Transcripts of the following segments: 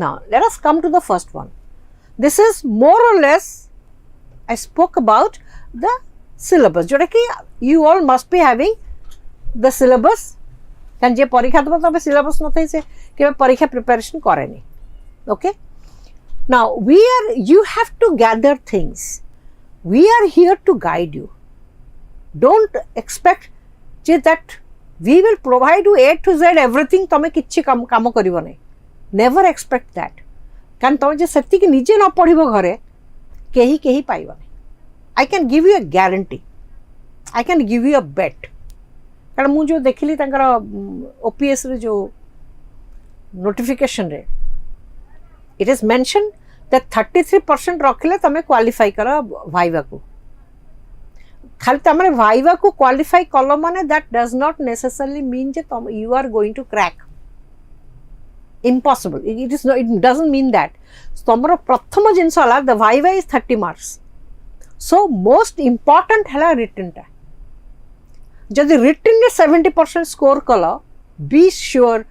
Now, let us come to the first one. This is more or less, I spoke about the syllabus. जोटा कि you all must be having the syllabus. कारण जे परीक्षा दबा तबे syllabus न थे से कि परीक्षा preparation करेनी. Okay. Now, you have to gather things. We are here to guide you. Don't expect that we will provide you A to Z everything. तमे किच्छी काम करिवो नहीं. Never expect that. कारण तमे जे सत्य कि निजे न पढ़िबो घरे केही पाइबो नहीं. I can give you a guarantee. I can give you a bet. कारण मु जो देखिली तांकर OPS रे जो notification रे it is mentioned that 33% रखिले तमे क्वालिफाई करा वाइवा को. खाली तमरे वाइवा को क्वालिफाई कलो माने that does not necessarily mean J you are going to crack. Impossible. It doesn't mean that. So तमरो प्रथम जिंस हला the viva is 30 marks. So most important हला written टा. जदि written रे 70% स्कोर कलो, be sure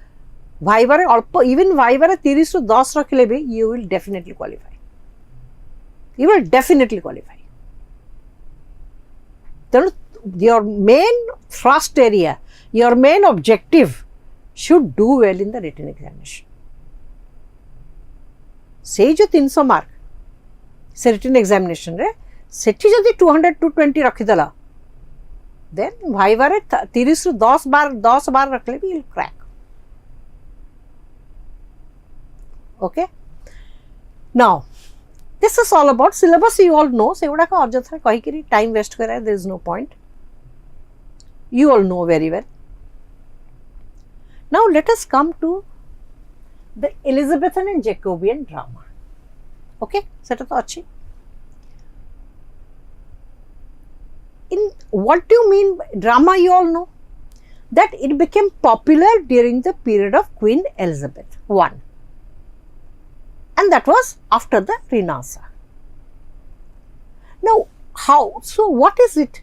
viva रे अल्प even viva रे 30 ରୁ 10 रखिले भी you will definitely qualify. You will definitely qualify. Then your main thrust area, your main objective should do well in the written examination. से जो 300 मार्क से written examination रे सेठी जदि 200 to 20 रखी दला then भाईवा रे 30 ରୁ 10 बार रखले भी you'll crack. Okay. Now, this is all about syllabus. You all know. से उड़ा का अजथा कही करी time waste करे. There is no point. You all know very well. Now, let us come to the Elizabethan and Jacobean drama. Okay, सेटा तो अच्छी. In what do you mean by drama? You all know that it became popular during the period of Queen Elizabeth I, and that was after the Renaissance. Now, how? So, what is it?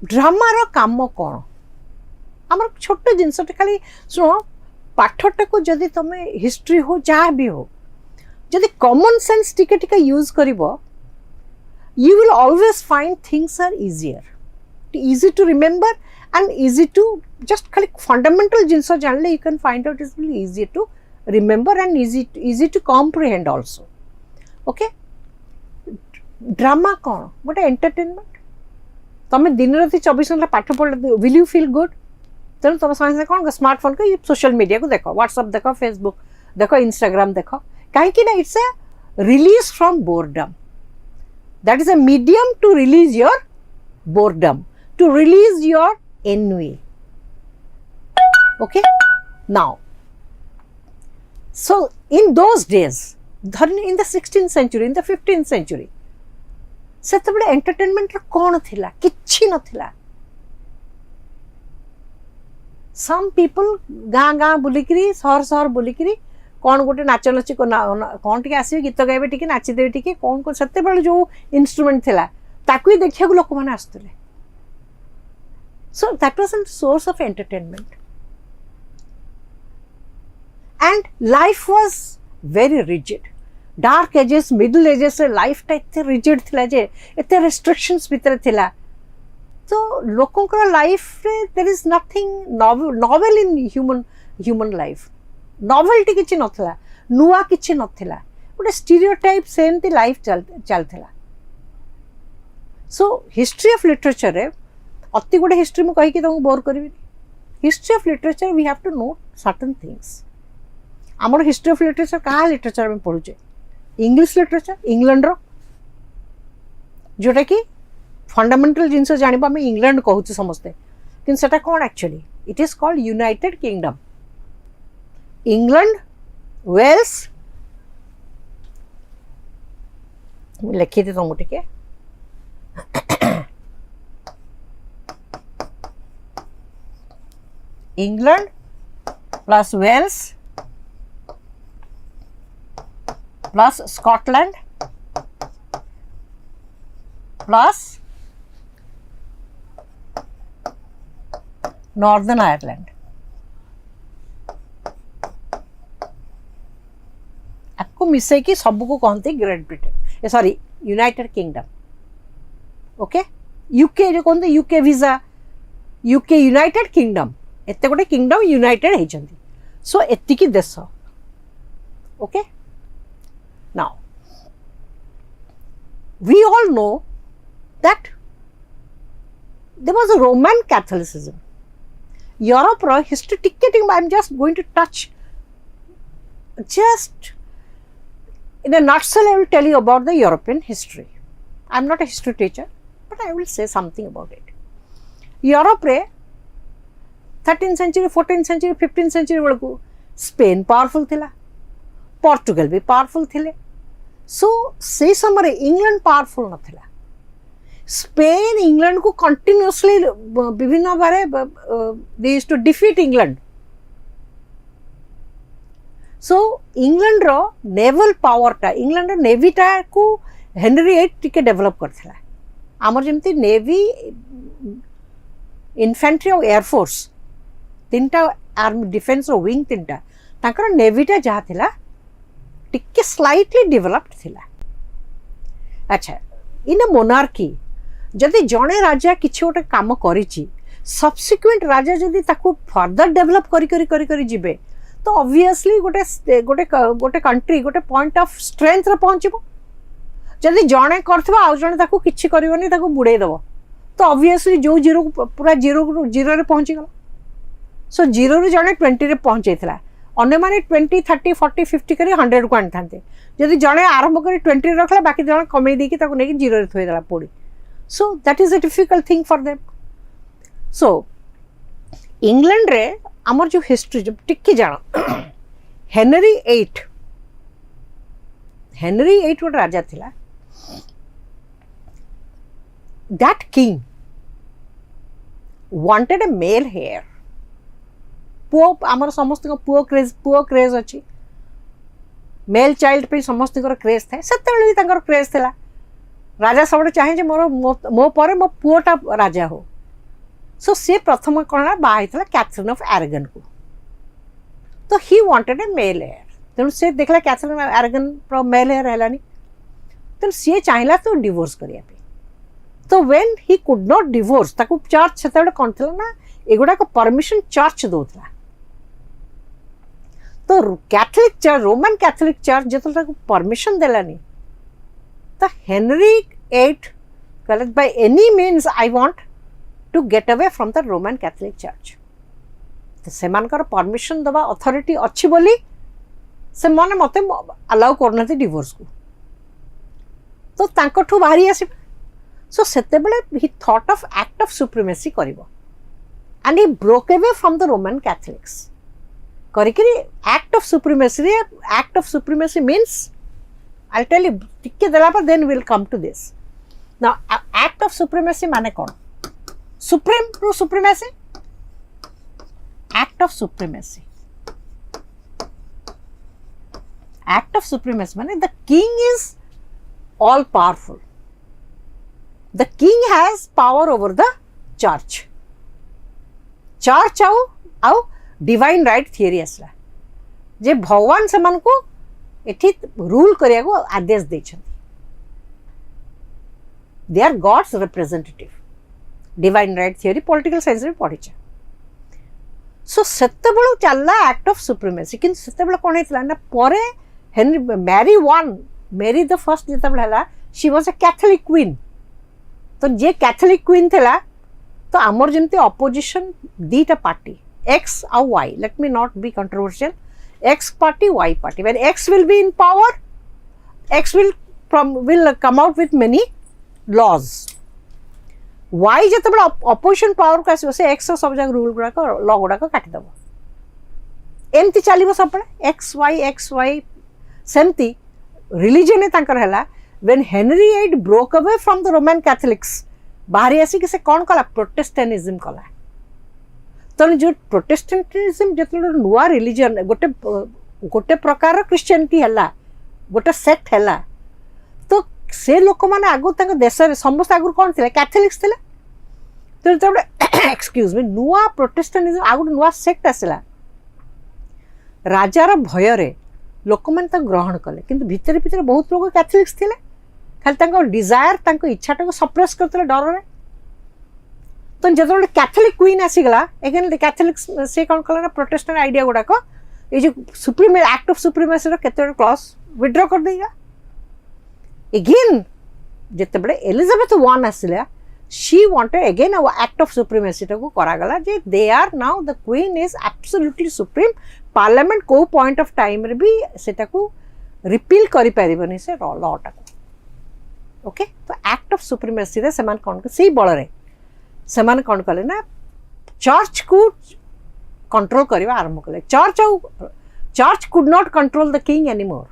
Drama रो काम कौन? आमर छोटे जिनस खाली शुण पाठटा को जदि तमे history हो जहाँ भी हो जदि कॉमन सेंस टिके टिके use करिवो you will always find things are easy to remember and easy to just खाली fundamental जिनस जानले you can find out it's really easy to remember and easy to comprehend also. Okay. Drama कौन? What entertainment? तमे दिन राति 24 घंटा पाठ पढ़ले will you feel good? तेणु तुम समझते कौन स्मार्टफोन को सोशल मीडिया को देखो व्हाट्सएप देखो फेसबुक देखो इंस्टाग्राम देखो कहीं ना it's a release from boredom that is a medium to release your boredom to release your envy. Okay. Now so in those days in the 16th century इन द 15th century सेतबेले entertainment कौन थिला किछि नथिला. Some people गाँ बुलिकी सहर बुलिकी कौन गोटे नाच नची कौन टे आसवे गीत गाइबे टी नाचीदेवे टी कौन को से जो इन्स्ट्रुमेंट थिला ताकू देखा लोक मैंने आसुले. So that was a source of entertainment and life was very rigid. Dark ages middle ages life टा एते रिजिड थिला जे एते रेस्ट्रिक्शंस भितर थिला. तो लोकों का लाइफ रे there is nothing novel in human life. Novelty किछि नथला नुआ किछि नथला गोटे स्टीरियोटाइप सेमती लाइफ चलथिला. सो हिस्ट्री ऑफ लिटरेचर रे अति गोटे हिस्ट्री मु कहि कि तुम बोर करबी. History of literature we have to know certain things. हमर हिस्ट्री ऑफ लिटरेचर का लिटरेचर में पढुचे इंग्लिश लिटरेचर इंग्लैंड रो जोटा कि फंडामेंटल जिनस जानिबा हम इंग्लैंड कहूँ समस्ते कि सेटा कौन actually it is called United Kingdom. England Wales लिखी थी तुमको टिके England plus Wales plus Scotland plus Northern Ireland. को मिसे कि सब को कहते Great Britain sorry United Kingdom okay UK जो कहते UK visa UK United Kingdom एत गोटे किंगडम यूनाइटेड होती सो एतिकी देश okay now we all know that there was a Roman Catholicism. Europe history ticketing I'm just going to touch just in a nutshell I will tell you about the European history. I'm not a history teacher but I will say something about it. Europe 13th century 14th century 15th century बेलू Spain powerful थिला Portugal भी powerful थिले so से समय England powerful नथिला Spain England को continuously विभिन्न बारे they used to defeat England so England रो नेवल पावर टा इंग्लैंड नेवी टा को हेनरी 8 टिके डेवलप करथिला आमर जेमती नेवी इन्फेंट्री और एयरफोर्स तीनटा आर्मी डिफेंस रो विंग तीनटा ताकर नेवी टा जहा थिला टिके स्लाइटली डेवलप्ड थिला अच्छा इन अ मोनार्की जदि जड़े राजा किसी गोटे कम कर सब्सिक्वेंट राजा जदि ताकू फर्दर डेवलप करी जिबे तो ऑब्वियसली गोटे गोटे गोटे कंट्री गोटे पॉइंट ऑफ स्ट्रेंथ रे पहुंचबो जदि जड़े करथबा आ जड़े ताकू किछि करबोनी ताकू बुड़े देबो तो ऑब्वियसली जो जीरो पूरा जीरो रे पहुंची गला सो जीरो रे जड़े 20 रे पहुंचैथिला अन्य माने 20 30 40 50 करी 100 को आनी थांते जदि जड़े आरंभ करी 20 रे रखला बाकी जड़े कमे देकी ताकू नेकी जीरो रे थोइ देला पोड़ी so that is a difficult thing for them so England रे आमर जो हिस्ट्री जब टिक्की जानो हेनरी 8 गोटे राजा थिला that king wanted a male heir पुओ आमर समस्त पुओ क्रेज अच्छी मेल चाइल्ड पे समस्त क्रेज था से क्रेज थिला राजा सब चाहे जे मोर मो पर मो पुओटा राजा हो सो से प्रथम कौन बाहर कैथरीन ऑफ एरागन को तो he wanted a male heir तेणु से देखला कैथरीन ऑफ एरागन प्रो मेल हेयर हैलानी तेणु सी चाहिला तो डिवोर्स करिया पे तो when he could not divorce ताकू चर्च सेते कोन थिला ना एगुडा को परमिशन चर्च दोथला तो Catholic church Roman Catholic church जेतो ताकू परमिशन देलानी तो Henry VIII कहलक by any means I want to get away from the Roman Catholic Church तो सेमानकर परमिशन दबा अथॉरिटी अच्छी बोली से माने मते अलाउ करना डिवोर्स को तो तांकठू बाहरी आसीबा सो सेते बेले he thought of act of supremacy करिवो and he broke away from the Roman Catholics करिकरी act of supremacy means I'll tell you टिके देला पर then we'll come to this now act of supremacy माने कौन supreme to supremacy act of supremacy माने the king is all powerful the king has power over the church आउ divine right theory असला जे भगवान से मन को एठी रूल करिया को आदेश देछन they are God's representative divine right theory political science रे पढिछ सो सेते बेलू चलला एक्ट ऑफ सुप्रीमेसी किन सेते बेला कोन हेतला ना परे हेनरी मैरी द फर्स्ट जेते बेला हला she was a Catholic queen तो जे कैथोलिक क्वीन थला तो आमर जेमते अपोजिशन दीटा पार्टी एक्स और Y let me not be controversial X party, Y party. When X will be in power, X will come out with many laws. Y जते बड़ा opposition power को आसे X सब जगह रूल गुड़ा को लॉ गुड़ा को काटी दबो एमती चलिबो सब पड़े X Y सेमती रिलीजन है तांकर हला when Henry VIII broke away from the Roman Catholics बाहरी आसी कि से कौन कला प्रोटेस्टेंटिज्म कला तो जो प्रोटेस्टेंटिज्म जो नुआ रिलीजन गोटे गोटे प्रकार क्रिश्चियनिटी है गोटे सेक्ट है तो से लोक मैंने आगु देश में समस्त आगु कौन थे कैथोलिक्स थे तो एक्सक्यूज मी नुआ प्रोटेस्टेंटिज्म आगु नुआ सेक्ट आसला राजार भय लोक मैंने ग्रहण कले कि भितर भितर बहुत लोग कैथोलिक्स थे खाली डिजायर इच्छाटा को सप्रेस करते डर तो जो कैथोलिक क्वीन आसीगला एगेन कैथोलिक्स से कौन कला ना प्रोटेस्टेंट आइडिया गुड़ाक ये जो सुप्रीम एक्ट ऑफ सुप्रीमेसी केते क्लॉज विड्रॉ कर देगा एगेन जिते बड़े एलिजाबेथ वन आसिला she wanted again act of supremacy टाको करागला जे they are now the queen is absolutely supreme parliament को पॉइंट ऑफ टाइम रे भी सेटा को रिपील करि परिबनी से लॉ टाको ओके तो एक्ट ऑफ सुप्रीमेसी रे समान कोन से बळ रे समान कोन कले ना चर्च को कंट्रोल करवा आरंभ कले church could not control the king anymore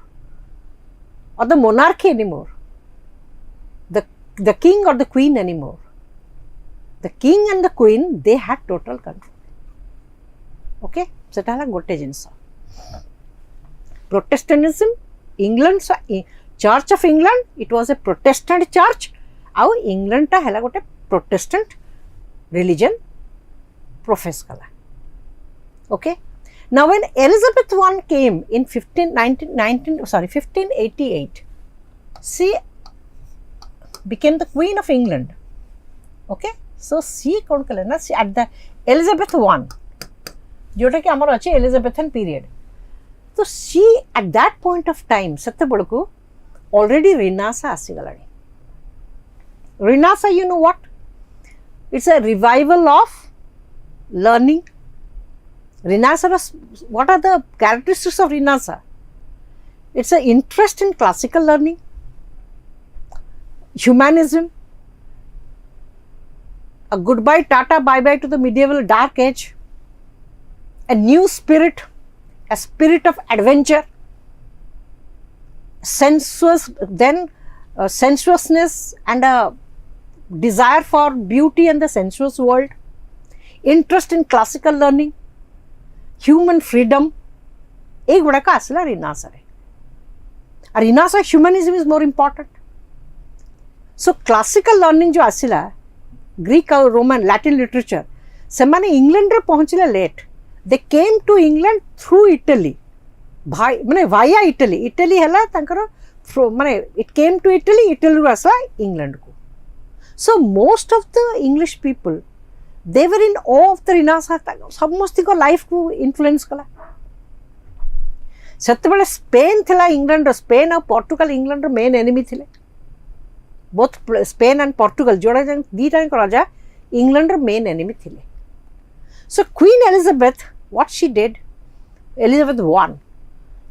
और the monarchy anymore the king or the queen anymore. The king and the queen, they had total control. Okay? So that is gote jinsa. Protestantism, England, so Church of England, it was a Protestant church. Now England ta hela gote Protestant religion profess kala. Okay? Now when Elizabeth I came in 1588, she became the Queen of England. Okay, so she कौन कले ना she at the Elizabeth I जोटा कि हमारा अच्छे Elizabethan period तो she at that point of time सत्य बड़ को already Renaissance आसी गलानी Renaissance, you know what? It's a revival of learning. Renaissance, what are the characteristics of Renaissance? It's an interest in classical learning, humanism, a goodbye, tata, bye-bye to the medieval dark age, a new spirit, a spirit of adventure, sensuousness and a desire for beauty and the sensuous world, interest in classical learning, human freedom. एक गुड़ा का असला Renaissance है. Renaissance humanism is more important. So classical learning जो आसिला Greek और Roman Latin literature से माने England रे पहुँचले late. They came to England through Italy. भाई माने via Italy. Italy है ला तंकरो माने it came to Italy. Italy रो आसला England को. So most of the English people they were in awe of the Renaissance. समस्ती को life को influence कला. सत्य बड़े स्पेन थिला इंग्लैंड स्पेन और पोर्टुगल इंग्लैंड रो मेन एनिमी थिले बोथ स्पेन एंड पोर्टुगल जोड़ा दीटा राजा इंग्लैंड रो मेन एनिमी थिले सो queen Elizabeth what she did Elizabeth one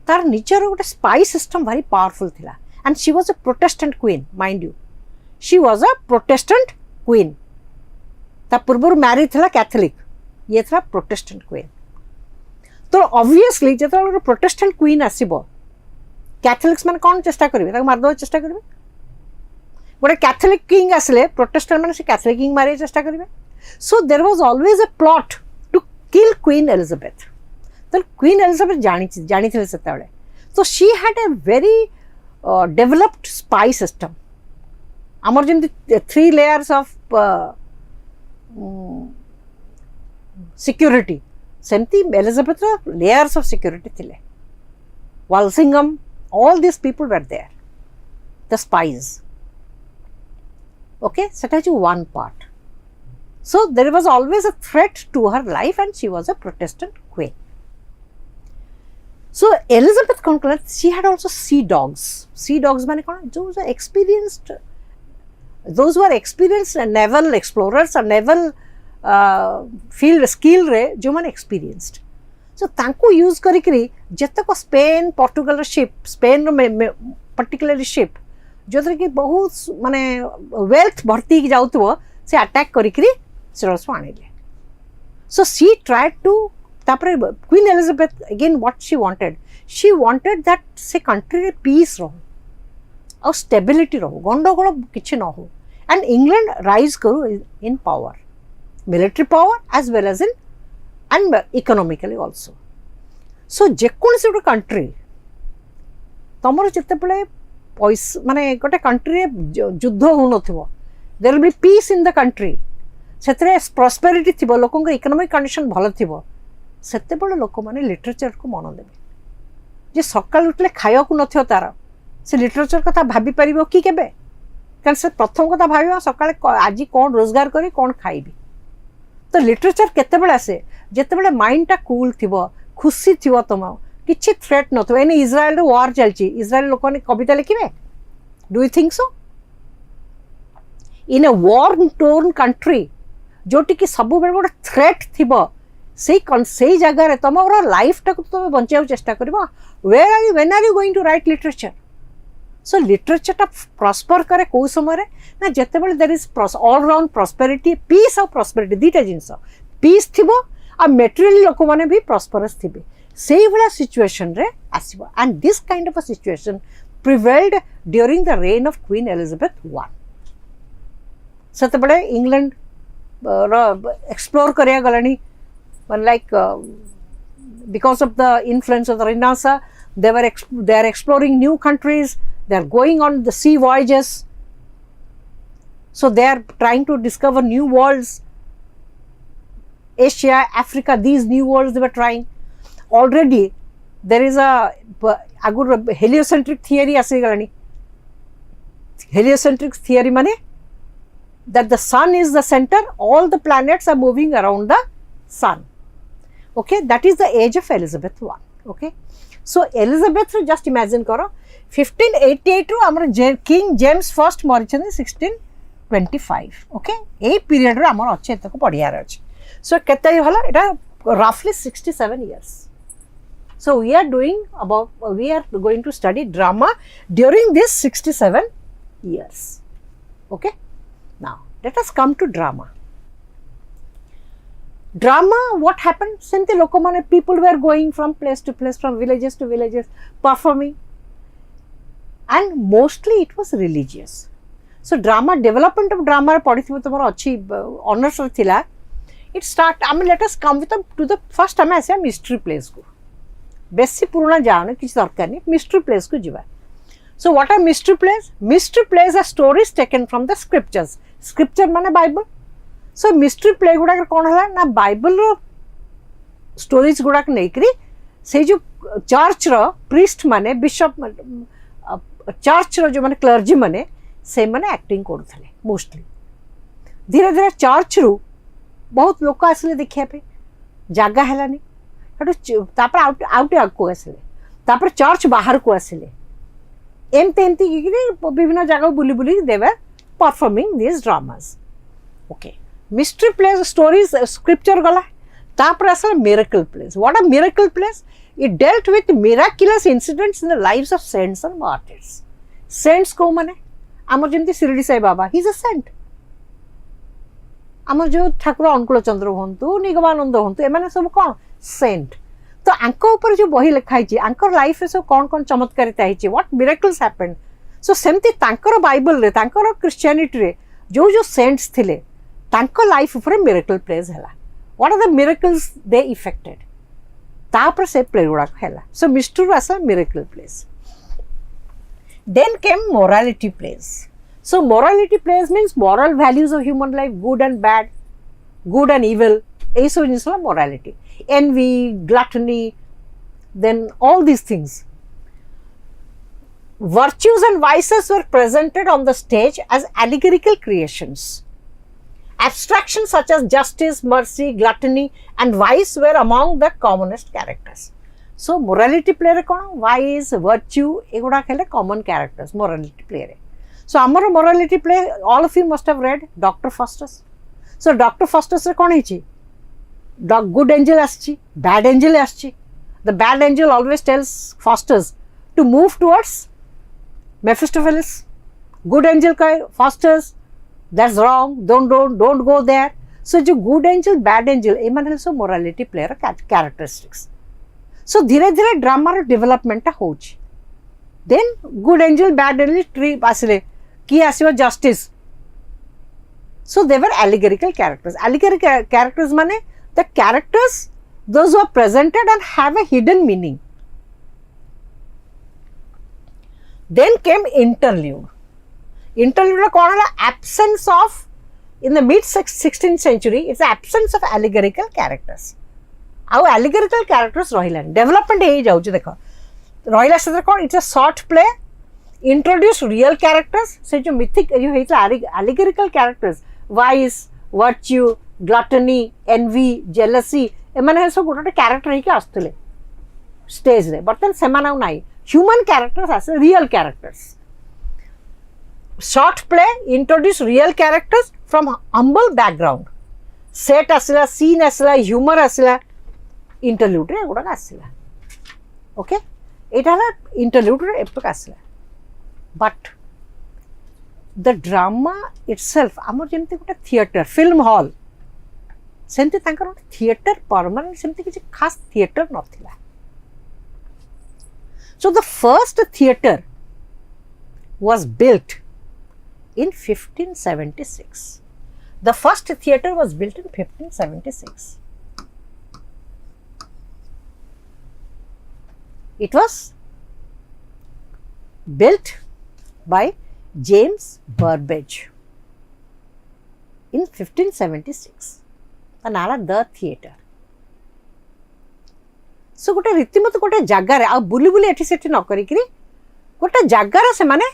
तार निचर गोटे स्पाई सिस्टम भारी पावरफुल थिला and she was a Protestant queen mind you she was a Protestant queen ता पूर्व married थिला कैथोलिक ये था प्रोटेस्टेंट क्वीन तो ऑब्वियसली जो प्रोटेस्टेंट क्वीन आसब कैथोलिक्स मैंने कौन चेष्टा करेंगे मारदेव चेष्टा करेंगे गोटे कैथोलिक किंग आसले प्रोटेस्टेंट मैंने कैथोलिक किंग मारे चेष्टा करेंगे so there was always a plot to kill queen Elizabeth तो क्वीन एलिजाबेथ जानी थे से तो she had a very developed spy system आमर जमी 3 लेयर्स ऑफ सिक्योरिटी सेमती एलिजाबेथ लेयर्स ऑफ सिक्योरिटी थिले Walsingham all these people were there the spies okay that is one part so there was always a threat to her life and she was a Protestant queen so Elizabeth she had also sea dogs mane kon those are experienced those who are experienced naval explorers or naval field skill रे जो मैंने experienced so तांको use करी जतक Spain Portugal ship Spain particularly ship जो कि बहुत माने वेल्थ भर्ती जाऊथबो से अटैक करी से आनिले सो शी ट्राइड टू तापर queen Elizabeth again what she wanted that से कंट्री रे पीस रहो और स्टेबिलिटी रहो गंडगोल किछि न हो एंड इंग्लैंड राइज करू इन power military power as well as in and economically also so जेकोसी गोटे कंट्री तुम जिते बड़े पैसा माने गोटे कंट्री युद्ध हो नथिबो there will be peace in the country सेतरे प्रॉस्पेरिटी थिबो लोकन इकोनॉमिक कंडीशन भलो थिबो सेते बड़े लोक माने लिटरेचर को मन देबे जे सकाल उठले खाइबाकू नथियो तार से लिटरेचर कथा भाभी परिबो कि केबे कारण से प्रथम कथा भाबिबा सकाळे आज कौन रोजगार करी कौन खाइबी तो लिटरेचर केते बेले आसे जेते बेले माइंड टा कूल थिबो खुशी थिबो तुम किछि थ्रेट नथो एने इजराइल रो वार चलची इजराइल लोक ने कविता लिखिबे do you think so in a war torn country जोटी कि सब बेले गोटे थ्रेट थिबो से जगार तुम लाइफ टाक तुम बचा चेष्टा कर when are you going to write literature so literature टा प्रस्पर करे कौ समय ना जिते बड़े there is all round prosperity peace और प्रॉस्पेरिटी दीटा जिनस पीस थिबो आ मेटेरियली लोक माने भी प्रॉस्परस थिबे सेही वाला सिचुएशन रे आसीबो and this kind of a situation prevailed during the reign of queen Elizabeth I सेते बड़े इंग्लैंड एक्सप्लोर करिया गलानी like because of the influence of the Renaissance they are exploring new countries, they are going on the sea voyages, so they are trying to discover new worlds, Asia, Africa, these new worlds they were trying. Already there is a agur heliocentric theory ase galani. Heliocentric theory mane that the sun is the center, all the planets are moving around the sun. Okay, that is the age of Elizabeth I. Okay, so Elizabeth just imagine करो 1588 रू आमर king James first मरिछन 1625. Okay a period रे आमर अच्छे तक पढ़ियार अछि. सो केते होला एटा roughly 67 years. So we are going to study drama during this 67 years. Okay, now let us come to drama. Drama, what happened? Sente lokomane people were going from place to place, from villages to villages, performing, and mostly it was religious. So drama, development of drama पढ़िथिबो तमर अच्छी honours थिला. It start. I mean, let us come with to the first time आसे mystery plays को. बेसी पुराना जाने किसी दरकार नहीं, mystery plays को जीवा. So what are mystery plays? Mystery plays are stories taken from the scriptures. Scripture माने Bible. सो मिस्ट्री प्ले गुड़ाक कौन है ना बाइबल स्टोरीज गुड़ाक नहीं से जो चर्च रो प्रीस्ट माने बिशप चर्च रो जो माने क्लर्जी माने से माने एक्टिंग करथले मोस्टली. धीरे धीरे चर्च रू बहुत लोक आसले देखिया पे जागा हेलानी हेटु तापर आउट को आसले तापर चर्च बाहर को आसले एमते विभिन्न जगह बुली बुली they were performing this dramas. Okay, mystery plays, stories, scripture gala. Tapra as miracle plays. What are miracle plays? It dealt with miraculous incidents in the lives of saints and martyrs. Saints ko mane amar jemti Shirdi Sai Baba, he is a saint. Amar jo Thakur Ankula Chandra hontu, Nigamananda hontu, emane सब कौन saint. तो आंको ऊपर जो बही लिखा है Anchor life रे सब कौन कौन चमत्कारिता है, what miracles happened. So सेमती तांकर बाइबल रे तांकर क्रिश्चियनिटी रे जो जो सेंट्स थिले तांको लाइफ ऊपर मिरेकल प्लेज हैला. What are the miracles they effected तापर से प्ले गुड़ा हैला. सो मिस्टर आसा miracle plays. Then came morality plays. So morality plays means moral values of human life, good and bad, good and evil, ए सब जिनिस morality. Envy, gluttony, then all these things. Virtues and vices were presented on the stage as allegorical creations. Abstractions such as justice, mercy, gluttony, and vice were among the commonest characters. So, morality play re kono vice, virtue, eguda khele common characters morality play re. So, amara morality play all of you must have read Dr. Faustus. So, Dr. Faustus re kono hichi? The good angel aschi, bad angel aschi. The bad angel always tells Faustus to move towards Mephistopheles. Good angel kai Faustus, that's wrong, don't go there. So जो good angel bad angel एमान also morality player characteristics. So धीरे धीरे drama रो development होची. Then good angel bad angel tree आसले की आसीबो justice. So they were allegorical characters. Allegorical characters माने the characters those who are presented and have a hidden meaning. Then came interlude. Interlude कौन है? Absence of in the mid 16th century, it's the absence of allegorical characters. आउ allegorical characters रहिलान. Development हे जाउची देखो. रहा से कौन it's a short play introduce real characters से जो मिथिक जो होता allegorical characters vice virtue gluttony envy jealousy एमाने सब गोटे कैरेक्टर होकर आसुले स्टेज रे बर्तमान से नाई ह्यूमन कैरेक्टर्स आस real characters short play introduce real characters from humble background set आसला सीन आसला ह्यूमर आसला इंटरल्यूड रे गुड़ाक आसला ओके यहाँ इंटरल्यूड रे एपक आसला बट द ड्रामा इटसेल्फ आमर जमती गोटे थिएटर फिल्म हॉल सेमती गोटे थिएटर परमानेंट सेमती किसी खास थिएटर नथिला so the first theatre was built in 1576. The first theatre was built in 1576. It was built by James Burbage in 1576. The name of the theatre. So गोटे रीतिमत गोटे जगार आ बुली बुली एठी सेठी न करी गोटे जगार से माने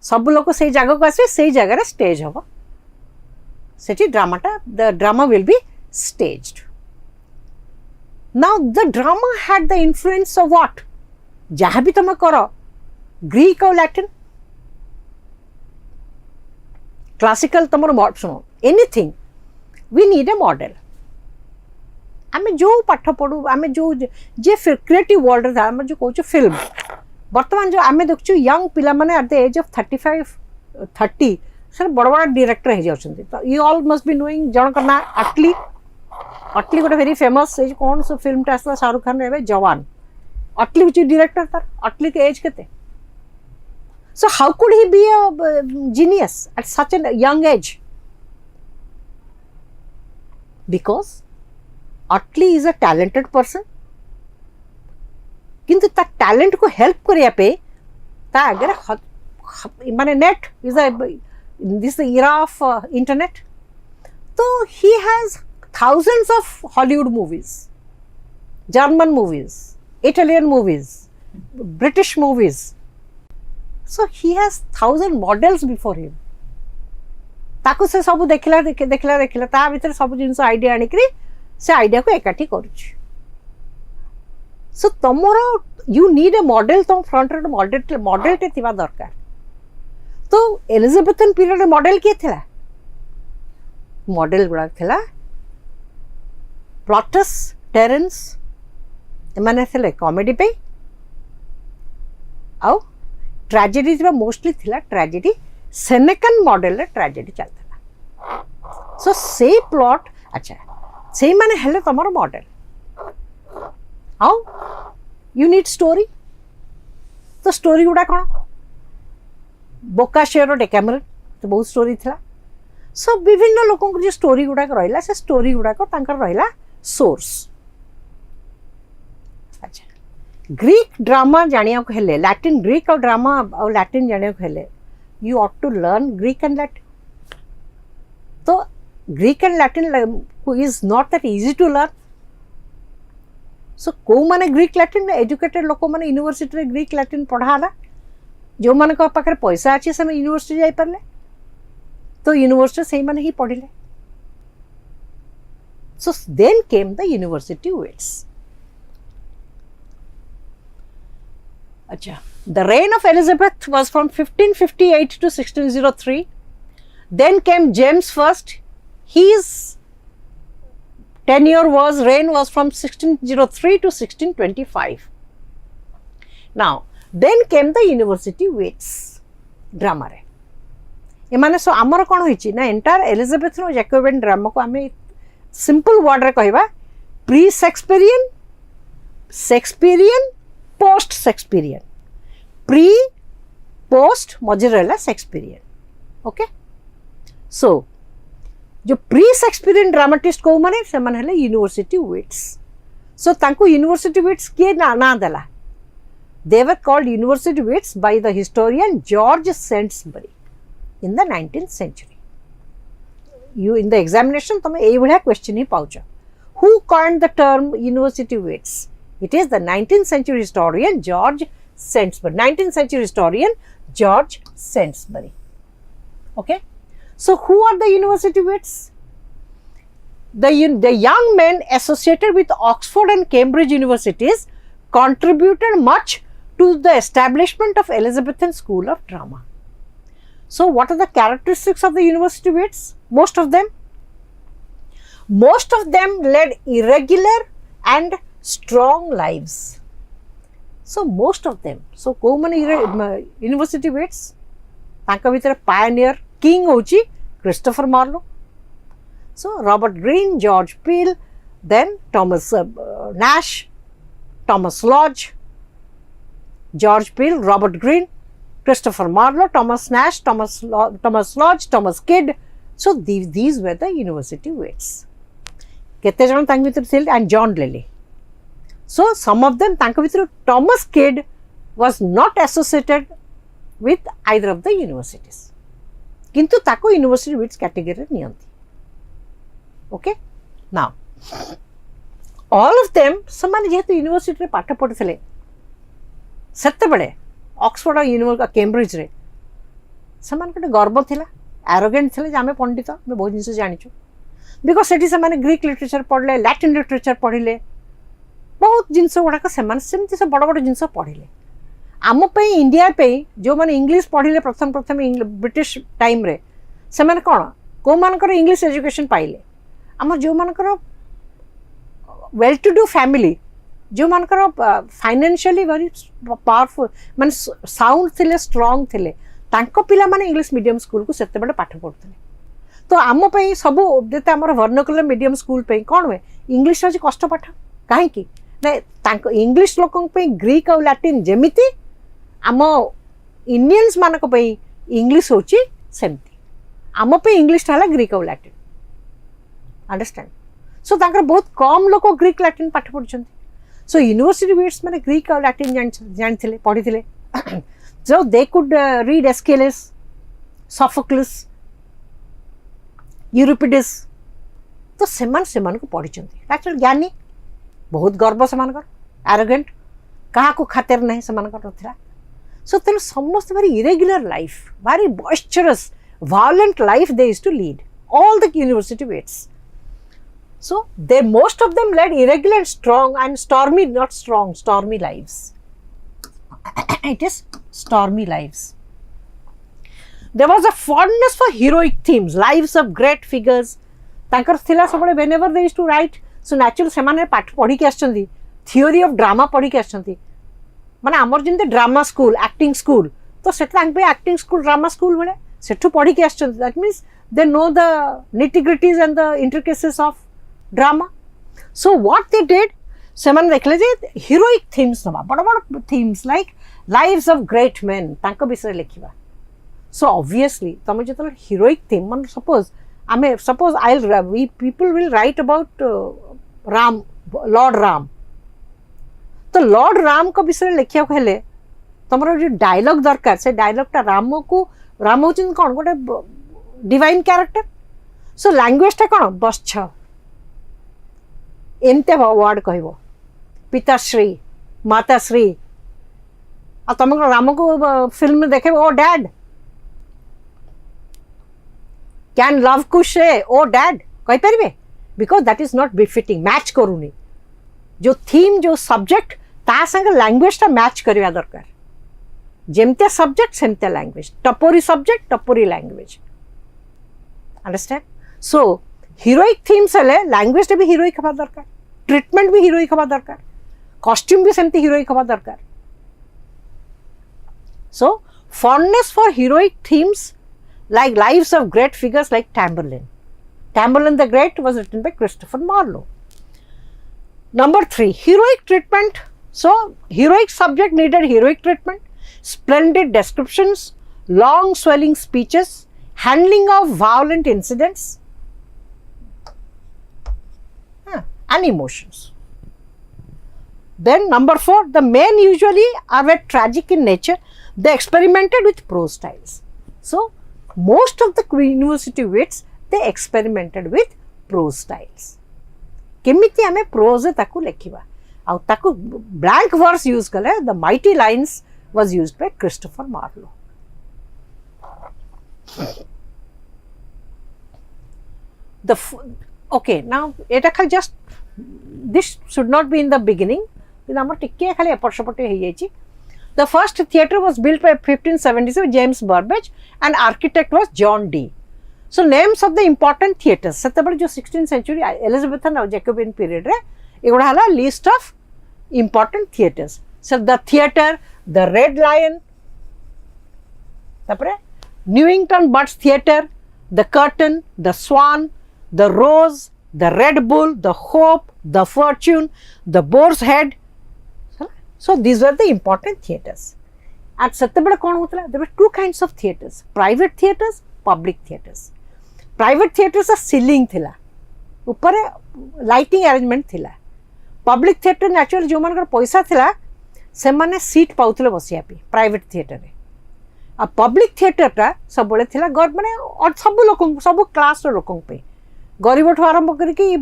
सब लोग से जगह को आसवे से जगह स्टेज हम से ड्रामाटा the drama will be staged now the drama had the influence of what जहाँ भी तुम कर ग्रीक और लैटिन क्लासिकल तुम शुण anything we need a model आम जो पाठ पढ़ू आम जो जे क्रिएटिव वर्ल्ड आम जो कहूँ फिल्म बर्तमान जो आम देखु यंग पिला माने एट द एज ऑफ 35 30 सर बड़ बड़ डायरेक्टर हो जाती तो you all must be knowing जन का ना अटली अटली गोटे वेरी फेमस कौन सब फिल्म टा आसला शाहरुख खान रे जवान अटली हूँ डायरेक्टर तार अटली के एज केते so how could he be a genius at such an young age because अटली इज अ टैलेंटेड पर्सन किंतु ता टैलेंट को हेल्प करिया पे ता अगर माने net is this era of internet तो he has thousands of Hollywood movies, German movies, Italian movies, British movies. So he has 1000 models before him. ताको से सब देखला देखला देखला ता भीतर सब जिंस आइडिया आनी करी से आइडिया को एकाठी करूची सो तमरो यू नीड ए मॉडल तुम फ्रंट रे मॉडल टे थिबा दरकार तो एलिजाबेथन पीरियड मॉडल के थिला मॉडल गुडा थिला प्लॉटस टेरेंस एमाने थिले कॉमेडी पे आउ ट्रेजेडी थिबा मोस्टली थिला ट्रेजेडी सेनेकन मॉडल रे ट्रेजेडी चलता सो से प्लॉट अच्छा से माने हेले तमरो model how you need story तो स्टोरी गुड़ा कौन बोकाशियोर डेकामेरन तो बहुत स्टोरी थिला सो विभिन्न लोकों जो स्टोरी गुड़ा रहा से स्टोरी गुड़ा रहा सोर्स अच्छा ग्रीक ड्रामा जानिया को हेले लैटिन ग्रीक और ड्रामा और लैटिन जानिया को हेले you ought to learn Greek and Latin तो Greek and Latin is not that easy to learn so कौ माने ग्रीक लैटिन एजुकेटेड लोक मैंने यूनिवर्सिटी ग्रीक लैटिन पढ़ाला जो मान पाखे पैसा अच्छे से यूनिवर्सिटी जाई पारले तो यूनिवर्सिटी से माने ही पढ़िले so then came the university wits अच्छा the reign of Elizabeth was from 1558 to 1603 then came James first his reign was from 1603 to 1625 now then came the university waits drama रे एमाने सो आमर कौन होइछि ना एंटायर एलिजाबेथ नो Jacobean drama को आमे सिंपल वर्ड रे कहबा pre Shakespearean Shakespearean post Shakespearean pre post मजे रहला शेक्सपियरियन ओके सो जो प्री शेक्सपियरियन ड्रामाटिस्ट को माने से माने हले यूनिवर्सिटी वेट्स सो तांको यूनिवर्सिटी वेट्स के ना देला they were called university wits by the historian George Saintsbury in the 19th century you in the examination tome ei bhaliya question hi paucha who coined the term university wits It is the 19th century historian George Sainsbury. 19th century historian George Sainsbury. Okay. So who are the university wits? The young men associated with Oxford and Cambridge universities contributed much to the establishment of Elizabethan School of Drama. So what are the characteristics of the university wits? Most of them led irregular and strong lives. So most of them. So को माने university wits तांका भितर pioneer king होची Christopher Marlowe. So Robert Greene, George Peele, then Thomas Nash, Thomas Lodge, George Peele, Robert Greene, Christopher Marlowe, Thomas Nash, Thomas Lodge, Thomas Kidd. So these were the university wits. केते जन तांक भितर थिले and John Lilly. So some of them तांक भितर Thomas Kidd was not associated with either of the universities. किंतु ताको university wits category नियंती. Okay? Now, all of them ସେମାନେ ଯେହେତୁ ୟୁନିଭର୍ସିଟିରେ ପାଠ ପଢ଼ୁଥିଲେ ସେତେବେଳେ ଅକ୍ସଫୋର୍ଡ ଆଉ କେମ୍ବ୍ରିଜରେ ସେମାନଙ୍କୁ ଗୋଟେ ଗର୍ବ ଥିଲା, ଆରୋଗେଣ୍ଟ ଥିଲେ ଯେ ଆମେ ପଣ୍ଡିତ, ଆମେ ବହୁତ ଜିନିଷ ଜାଣିଛୁ। ବିକଜ ସେଠି ସେମାନେ ଗ୍ରୀକ୍ ଲିଟରେଚର ପଢ଼ିଲେ, ଲାଟିନ୍ ଲିଟରେଚର ପଢ଼ିଲେ, ବହୁତ ଜିନିଷ ଗୁଡ଼ାକ ସେମାନେ ସେମିତି ସବୁ ବଡ଼ ବଡ଼ ଜିନିଷ ପଢ଼ିଲେ। ଆମ ପାଇଁ ଇଣ୍ଡିଆ ପାଇଁ ଯେଉଁମାନେ ଇଂଲିଶ ପଢ଼ିଲେ ପ୍ରଥମେ ବ୍ରିଟିଶ ଟାଇମ୍ରେ ସେମାନେ କ'ଣ କେଉଁମାନଙ୍କର ଇଂଲିଶ ଏଜୁକେସନ୍ ପାଇଲେ? ଆମର ଯେଉଁମାନଙ୍କର ୱେଲ୍ ଟୁ ଡୁ ଫ୍ୟାମିଲି, ଯେଉଁମାନଙ୍କର ଫାଇନାନ୍ସିଆଲି ଭେରି ପାୱାରଫୁଲ୍ ମାନେ ସାଉଣ୍ଡ ଥିଲେ, ଷ୍ଟ୍ରଙ୍ଗ ଥିଲେ, ତାଙ୍କ ପିଲାମାନେ ଇଂଲିଶ ମିଡ଼ିୟମ୍ ସ୍କୁଲକୁ ସେତେବେଳେ ପାଠ ପଢ଼ୁଥିଲେ। ତ ଆମ ପାଇଁ ସବୁ ଯେତେ ଆମର ଭର୍ଣ୍ଣକୁଲର ମିଡ଼ିୟମ୍ ସ୍କୁଲ ପାଇଁ କ'ଣ ହୁଏ, ଇଂଲିଶ ହେଉଛି କଷ୍ଟ ପାଠ। କାହିଁକି ନା ତାଙ୍କ ଇଂଲିଶ ଲୋକଙ୍କ ପାଇଁ ଗ୍ରୀକ୍ ଆଉ ଲାଟିନ୍ ଯେମିତି ଆମ ଇଣ୍ଡିଆନ୍ସ ମାନଙ୍କ ପାଇଁ ଇଂଲିଶ ହେଉଛି ସେମିତି, ଆମ ପାଇଁ ଇଂଲିଶଟା ହେଲା ଗ୍ରୀକ୍ ଆଉ ଲାଟିନ୍। अंडरस्टैंड? सो तांकर बहुत कम लोक ग्रीक लाटिन पाठ पढ़ुछंती। सो यूनिवर्सिटी विट्स माने ग्रीक और लाटिन जानथिले पढ़िथिले। So they could read Aeschylus, Sophocles, Euripides. तो सेमान को पढ़िछंती। एक्चुअली ज्ञानी, बहुत गर्व सेमानकर, एरोगेंट, कहा को खातिर नहीं सेमानकर नथिला। सो तेन समस्त very irregular life, very boisterous, violent life they used to lead, all the university wits. So they most of them led irregular, strong and stormy, not strong, stormy lives. It is stormy lives. There was a fondness for heroic themes, lives of great figures. तांकर थिला सबले whenever they used to write, so naturally सेमाने पाठ पढ़ी के आछंती, theory of drama पढ़ी के आछंती। माने हमर जिंदे ड्रामा स्कूल, एक्टिंग स्कूल, तो सेट तांक पे एक्टिंग स्कूल, ड्रामा स्कूल भले सेठु पढ़ी के आछंती। That means they know the nitty-gritties and the intricacies of drama. So what they did, सेमान देखले जे heroic themes नबा, बड़ बड़ themes like lives of great men तांको विषय लिखिबा। So obviously तमे जतल heroic theme मन suppose we people will write about Ram, Lord Ram। तो Lord Ram को विषय लिखिया हेले तमरो जो डायलॉग दरकार, से डायलॉगटा राम होचिन कोन गोटे डिवाइन कैरेक्टर। सो लैंग्वेजटा कौन बस्छ एमते वर्ड कहब, पिताश्री, माताश्री। आ तुम राम को फिल्म देखे ओ डैड, कैन लव कु से ओ डैड कहि परिबे? Because that is not befitting, match करूनी। जो थीम, जो सब्जेक्ट ता संग लैंग्वेजटा मैच करवा दरकार। जेमते सब्जेक्ट सेमते लैंग्वेज, टपोरी सब्जेक्ट टपोरी language. Understand? So heroic themes हेले लैंग्वेज भी हिरोइक हवा दरकार, ट्रीटमेंट भी हिरोइक हवा दरकार, कॉस्ट्यूम भी सेमती हिरोइक हवा दरकार। So fondness for heroic themes like lives of great figures like Tamburlaine. Tamburlaine the great was written by Christopher Marlowe. Number 3, heroic treatment. So heroic subject needed heroic treatment, splendid descriptions, long swelling speeches, handling of violent incidents and emotions. Then number 4, the men usually are very tragic in nature. They experimented with prose styles. So most of the university wits, they experimented with prose styles. केमिति आमे pros ताकू लेखिबा, ଆଉ ତାକୁ blank verbs use କଲେ ଦ ମାଇଟି lines was used by Christopher Marlowe. Okay, now এটা খালি just this should not be in the beginning. কিন্তু আমার টিকে খালি এপট সেপটে হয়ে যাইছি. The first theatre was built by 1577 James Burbage and architect was John Dee. So names of the important theatres ସେତେବେଳେ जो 16th century Elizabethan ଆଉ Jacobean period ରେ ଏଗୁଡ଼ା ହେଲା list of important theatres. So the theatre, the Red Lion, tapare Newington Butts Theatre, the Curtain, the Swan, the Rose, the Red Bull, the Hope, the Fortune, the Boar's Head. So these were the important theatres. At setabela kon hotla, there were two kinds of theatres: private theatres, public theatres. Private theatres a ceiling thila, upare lighting arrangement thila. Public theatre naturally जो मानकर पैसा थिला से माने seat पाउथले बसिया पे private theatre रे आ public theatre टा सब बळे थिला माने और सब लोक सब क्लास रो लोकन पे गरीब ठो आरंभ करके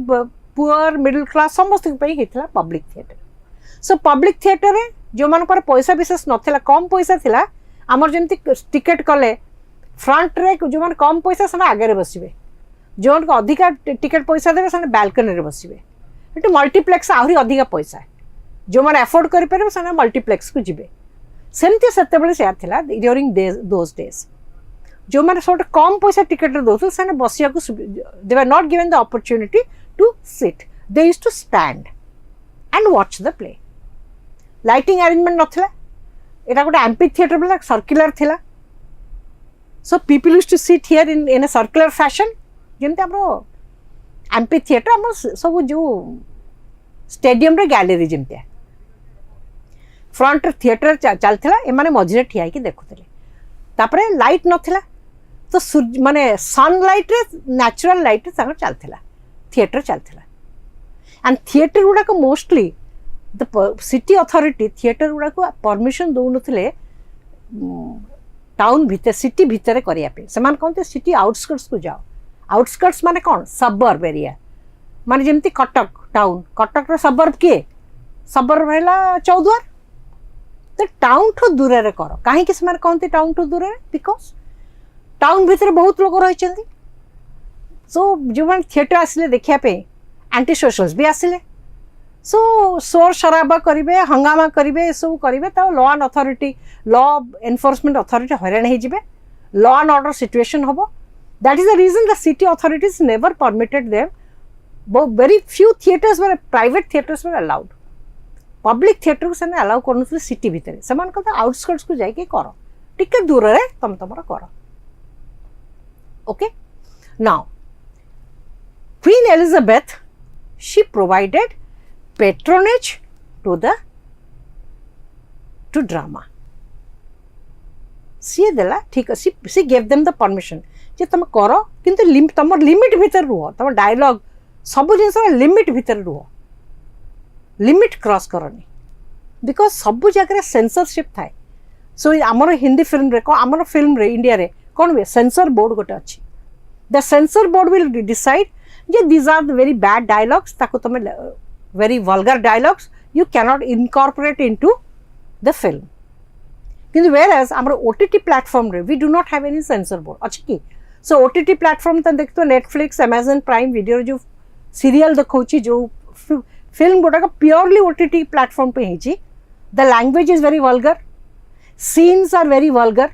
पुअर मिडिल क्लास समस्त पे हितला public theatre so public theatre रे जो मान पर पैसा विशेष नथिला कम पैसा थिला हमर जेमति टिकट कले फ्रंट रे जो मान कम पैसा सना आगे रे बसिबे जोन को अधिक टिकट पैसा देबे सना बालकनी रे बसिबे एटू मल्टीप्लेक्स आहुरी अधिक पैसा जो मैंने एफोर्ड करें से मल्टीप्लेक्स को जीवे सेमती से ड्यूरिंग दोज डेज जो मैंने सब कम पैसा टिकेट दौर से बसिया they were not given the opportunity to sit they used to stand and watch the play lighting arrangement नथिला एटा गोटे एम्पी थिएटर बेला सर्कुलर थिला so people used to sit here in a circular fashion जेमते हमरो amphi theatre हम सब जो स्टेडियम रे गैलरी जेमते फ्रंट थिएटर चलता एमाने मझे ठिया कि देखुले तापरे लाइट नथिला तो माने सनलाइट रे नेचुरल लाइट रे चलता थिएटर चलता एंड थिएटर गुड़ा को mostly the city authority theatre गुड़ा को परमिशन दौ नथिले टाउन भीतर सिटी भीतर करिया पे समान कहते सिटी आउटस्कर्ट्स को जाओ आउटस्कर्ट्स माने कौन सबर्ब एरिया माने जेमती कटक टाउन कटक रे सबर्ब किए सबर्ब है चौद्वार तो टाउन ठू दूर रे कर कहीं कहते टाउन ठू दूर बिकज टाउन भितर बहुत लोग रही सो जो मैंने थिएटर आसिले देखापे एंटी सोशल्स भी आसिले सो शोर शराबा करेंगे हंगामा करेंगे सब करेंगे तो law and authority law enforcement authority हैरान हो लॉ एंड ऑर्डर सिचुएशन हम that is the reason the city authorities never permitted them very few theatres private theatres were allowed public theatre को से अलाउ कर सिटी भितर से outskirts को जाके कर टिके दूर रे तुम तुम कर okay now Queen Elizabeth she provided patronage to drama she देला ठीक she gave them the permission जे तुम कर किंतु तुम लिमिट भितर रुह तुम डायलॉग सब जिनस लिमिट भितर रुह लिमिट क्रॉस करनी बिकज सब जगह सेंसरशिप थाए सो आमर हिंदी फिल्म रे आमर फिल्म रे इंडिया रे कौन हुए सेंसर बोर्ड गोटे अच्छी the censor board will decide जे these are the very bad dialogues ताको तुम very vulgar dialogues you cannot incorporate into the film किंतु वेयर एज आमर ओटीटी प्लेटफॉर्म रे we do not have any censor board अच्छी कि सो OTT platform तो देख तो नेटफ्लिक्स अमेजन प्राइम वीडियो जो सीरियल देखौची जो फिल्म गुड़ाक प्योरली ओटीटी प्लेटफॉर्म पे ही the language is very vulgar scenes are very vulgar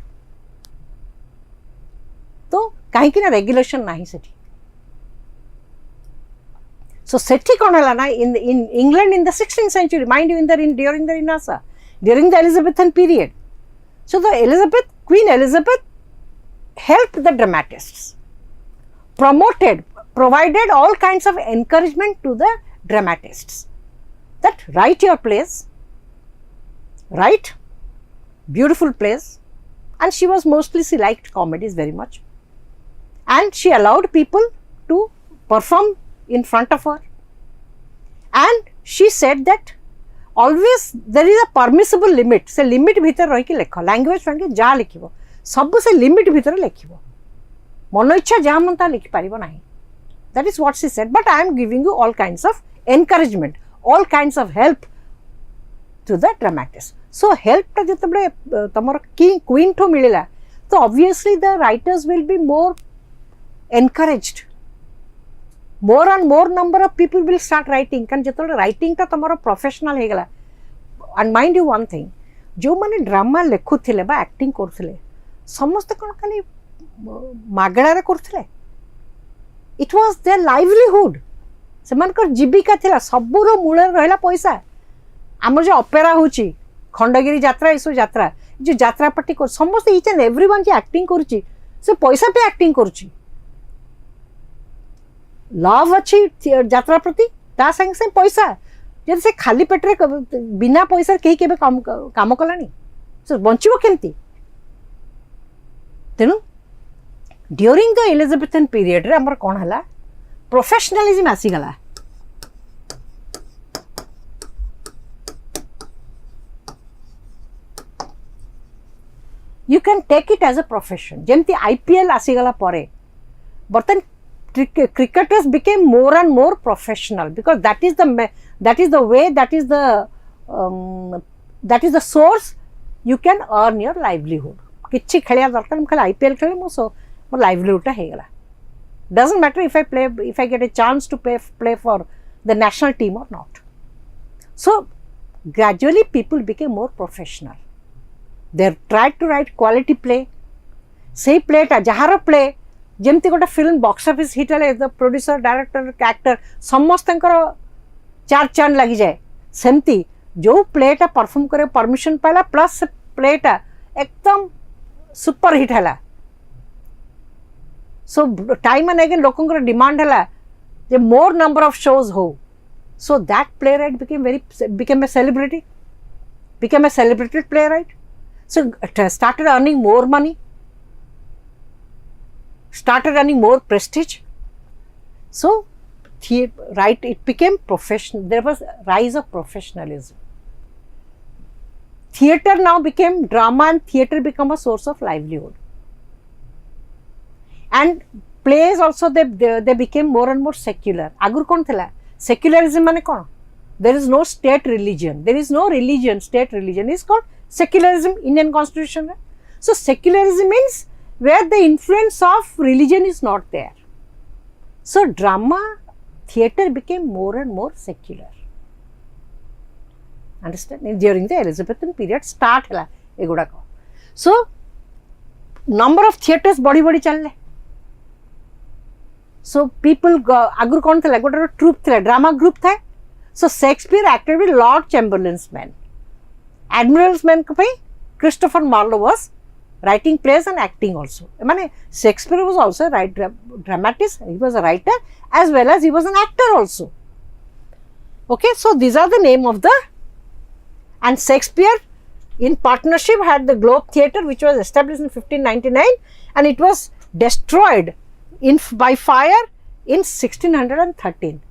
तो कहीं रेगुलेशन नहीं सेठी सो सेठी कौन है ना in England in the 16th century mind you during the renaissance during the Elizabethan period so the Queen Elizabeth helped the dramatists provided all kinds of encouragement to the dramatists that write your plays, write beautiful plays, and she liked comedies very much, and she allowed people to perform in front of her, and she said that always there is a permissible limit se limit bhitar rahi ki lekho language fange ja likhibo सब से limit भितर लिखिबो मन इच्छा जहाँ मन ता लिखि पारिबो नाही that is what she said but I am giving you all kinds of encouragement all kinds of help to the dramatists. So help ta jetable tamar king queen to milila, so obviously the writers will be more encouraged. More and more number of people will start writing. Kan jetable writing ta tamar professional he gala. And mind you one thing, जो माने drama लेखुथिले बा acting करथिले समस्त कोन खाली मागणारे करथिले. It was their livelihood. सेमानकर जीविका थिला. सबुर मूल रहला पैसा. आमर जो ऑपेरा होची खंडगिरी यात्रा इसो यात्रा जो यात्रा पार्टी कर समस्त each and everyone J acting करूची से पैसा पे एक्टिंग करूची. लव अच्छी यात्रा प्रति ता संग से पैसा. जब से खाली पेटरे बिना पैसा कहीं केबे काम कलानी सो बंचिबो केमती. तेनु ड्यूरिंग द एलिजाबेथन पीरियड रे हमर कोन हला प्रोफेशनलिज्म आसी गला. You can take it as a profession. जेमती IPL आसी गला परे बर्तन cricketers became more and more professional because that is the way, that is the source you can earn your livelihood. किच्छी खेलिया दरकार हम खाली IPL खेले मोर livelihood टा हे गला. Doesn't matter if I get a chance to play for the national team or not. So gradually people became more professional. They tried to write quality play. Say play टा जहार play जेमती गोटे film box office hit हेले the producer director actor समस्त चार चांद लगी जाए. सेमती जो प्लेटा परफॉर्म करे परमिशन पाला प्लस प्लेटा एकदम सुपर हिट है. सो टाइम एंड अगेन लोकंकर डिमांड है जे मोर नंबर ऑफ शोज हो. So that playwright became a celebrity, became a celebrated playwright. So started earning more money, started earning more prestige. So it became professional. There was a rise of professionalism. Theatre now became drama, and theatre became a source of livelihood. And plays also they became more and more secular. Agur kon thila secularism mane kon? There is no state religion. There is no religion. State religion is called secularism. Indian Constitution. So secularism means where the influence of religion is not there. So drama, theatre became more and more secular. Understand? During the Elizabethan period start hela eguda ko. So number of theatres body challe. So people agur kon thila gote troupe thila drama group tha. So Shakespeare acted with Lord Chamberlain's men. Admiral's men ko pai Christopher Marlowe was writing plays and acting also. I mean, Shakespeare was also a dramatist. He was a writer as well as he was an actor also. Okay, so these are the name of the, and Shakespeare in partnership had the Globe Theatre, which was established in 1599, and it was destroyed by fire in 1613.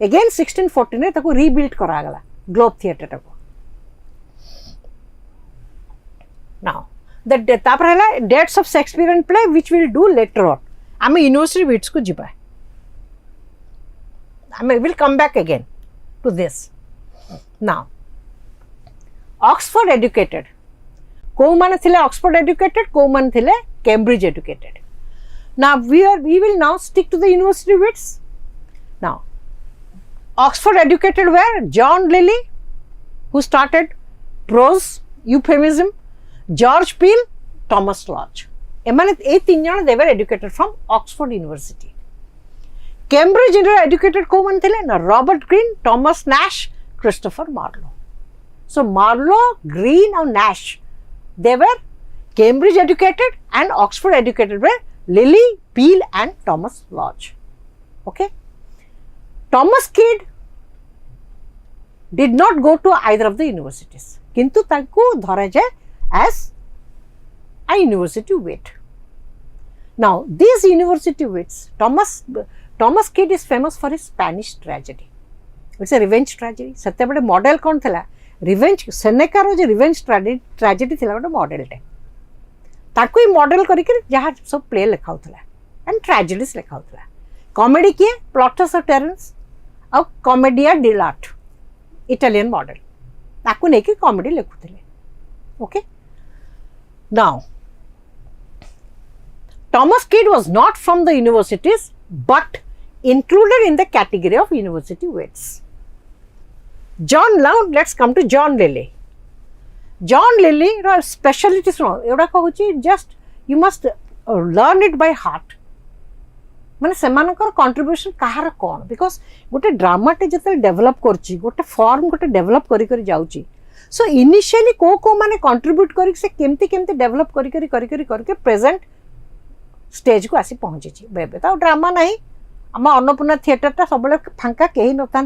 Again 1614 में ताको rebuilt करा गला Globe Theatre ताको. Now the तापर हला dates of Shakespearean play which we'll do later on. आमे university bits को जिबा. आमे will come back again to this. Now Oxford educated. को माने थिले Oxford educated, को माने थिले Cambridge educated. Now we will now stick to the university bits. Now Oxford educated were John Lilly, who started prose, euphemism, George Peele, Thomas Lodge. They were educated from Oxford University. Cambridge educated Robert Greene, Thomas Nash, Christopher Marlowe. So Marlowe, Greene and Nash, they were Cambridge educated, and Oxford educated were Lilly, Peele and Thomas Lodge. Okay. Thomas Kidd did not go to either of the universities. Kintu taku dhara jaye as a university wit. Now these university wits, Thomas Kidd is famous for his Spanish tragedy. It's a revenge tragedy. Satyabade model kon thila? Revenge. Seneca ro je revenge tragedy thila gote model te. ताको ही model करके जहाँ सब play लिखा होता है and tragedies लिखा होता है. कॉमेडी किए प्लॉटस ऑफ टेरेंस और कॉमेडिया डिलार्ट इटालियन मॉडल. ताकू लेके कॉमेडी लिखुले. Okay, now Thomas Kidd was not from the universities but included in the category of university wits. Now let's come to John Lilly. John Lilly specialty एवढा कहूची just you must learn it by heart. माने सेमानकर contribution कहार कौन, because गोटे ड्रामाटे जिते develop करछि गोटे form गोटे develop करी करी जाउछि. सो इनिशियली को माने कंट्रीब्यूट करी से केमती केमती डेभलप करी करी करी करी करके प्रेजेंट स्टेज को आसी पहुंची. बेबे तो ड्रामा नहीं, आम अन्नपूर्णा थिएटरटा सब फांका कहीं न था.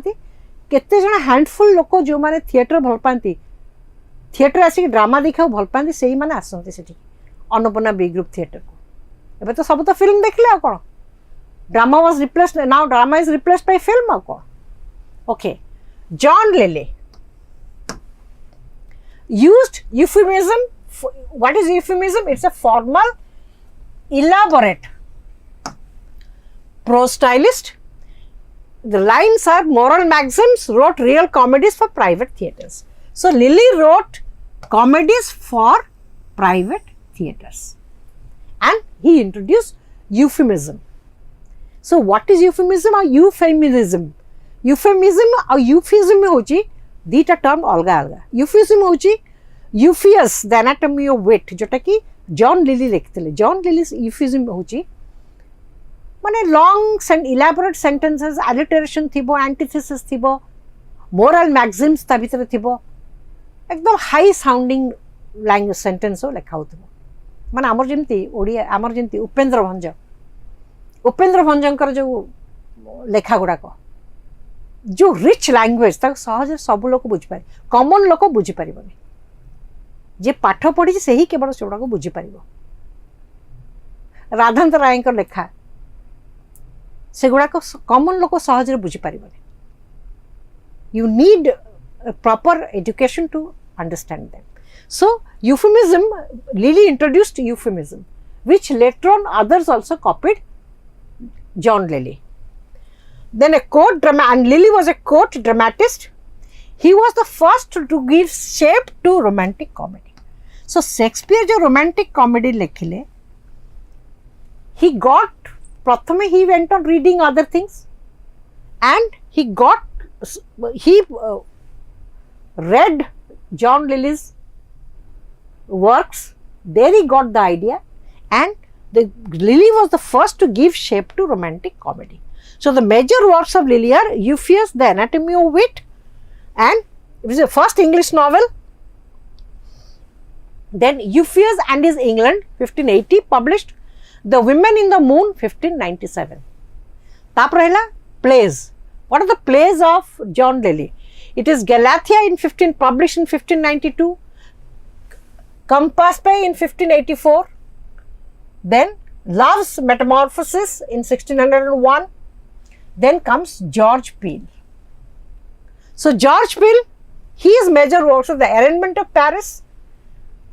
केते जण हैंडफुल लोक जो माने थिएटर भल पाती, थिएटर आसिक ड्रामा देखा भल पाती, से माने आसती सेठी अन्नपूर्णा बी ग्रुप थिएटर को. एबे तो सब तो फिल्म देखले आ कोन, drama was replaced, now drama is replaced by film आ कोन. Okay, John Lyly used euphemism. What is euphemism? It's a formal, elaborate prose stylist. The lines are moral maxims, wrote real comedies for private theatres. So Lilly wrote comedies for private theatres and he introduced euphemism. So what is euphemism or euphemism? Euphemism or euphemism होची दीटा term अलगा अलगा. Euphuism होची Euphues the anatomy of wit, जोटा कि John Lyly लिखिले. John Lyly euphuism होची माने long elaborate sentences, alliteration थिबो, एंटीथेसिस थिबो, मोरल मैक्सिम्स ता भीतर थिबो, एकदम हाई साउंडिंग लैंग्वेज सेंटेंस लिखा होथिबो. माने हमर जेमती ओडिया हमर जेमती उपेंद्र भंजकर जो लेखा गुड़ा को जो रिच लैंग्वेज तक सहज सब लोक बुझीपार, कॉमन लोक बुझीपार, जे पाठ पढ़ी से ही केवल से बुझीपार. राधांत राय लेखा से गुड़ाक कॉमन लोक सहज बुझीपार. You need proper education to understand them. So euphemism, Lyly introduced euphemism which later on others also copied John Lilly. Then a court drama, and Lilly was a court dramatist. He was the first to give shape to romantic comedy. So Shakespeare जो romantic comedy लिखिले, he got, प्रथमे he went on reading other things and he read John Lilly's works. There he got the idea, and Lilly was the first to give shape to romantic comedy. So the major works of Lilly are Euphues, The Anatomy of Wit, and it was the first English novel. Then Euphues and His England, 1580, published. The Women in the Moon, 1597. ताप रहेला plays. What are the plays of John Lilly? It is Galatea published in 1592, Compass Bay in 1584, then Love's Metamorphosis in 1601, then comes George Peele. So George Peele, his major works are The Arraignment of Paris,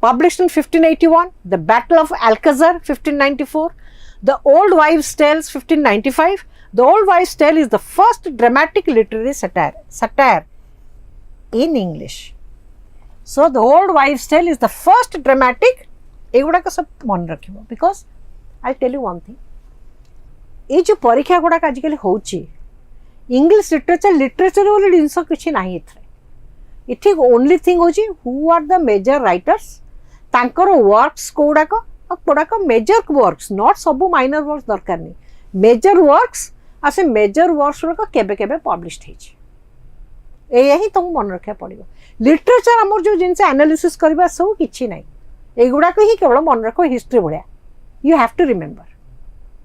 published in 1581, The Battle of Alcazar, 1594, The Old Wives' Tales, 1595. The Old Wives' Tale is the first dramatic literary satire in English. So The Old Wives' Tale is the first dramatic. एगुड़ा का सब मन रखिबो, because I tell you one thing, ये जो परीक्षा गुड़ाक आजिकल होची English literature वाली जिनस किसी ना इथे ओनली थिंग होची who are the major writers, तांकर वर्क्स कोड़ाक कोड़ाक मेजर वर्क्स, नॉट सब माइनर वर्क्स दरकार नहीं, मेजर वर्क्स आ से मेजर वर्क्स गुड़ाक केबे केबे पब्लिश्ड होची. यही तुमको मन रखा पड़ो. लिटरेचर आमर जो जिनसे एनालिसिस करबा सब किछि नाही, एगुड़ाक ही केवल मन रख हिस्ट्री भाया. You have to remember.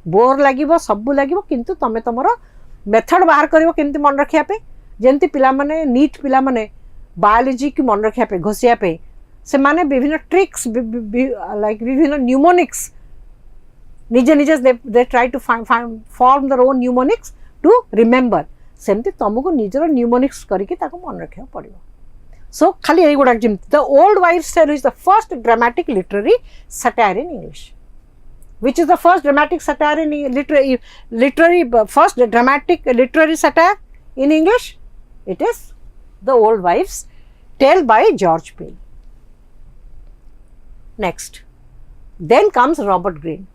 Bore लगे सबू लगे, किंतु तुम तुम मेथड बाहर कर केमती मन रखापे, जमती पिलाने नीट पिलाने बायोलॉजी की मन रखापे घोषियापे से माने विभिन्न ट्रिक्स लाइक विभिन्न न्यूमोनिक्स निजे निजे they try to form their own mnemonics to remember. सेमती तुमको निजर न्यूमोनिक्स करके मन रखा पड़ो. So खाली यही गुड़ाक जमती The Old Wives' Tale is the first dramatic literary satire in English. Which is the first dramatic satire in first dramatic literary satire in English? It is The Old Wives' Tale by George Peele. Next, then comes Robert Greene.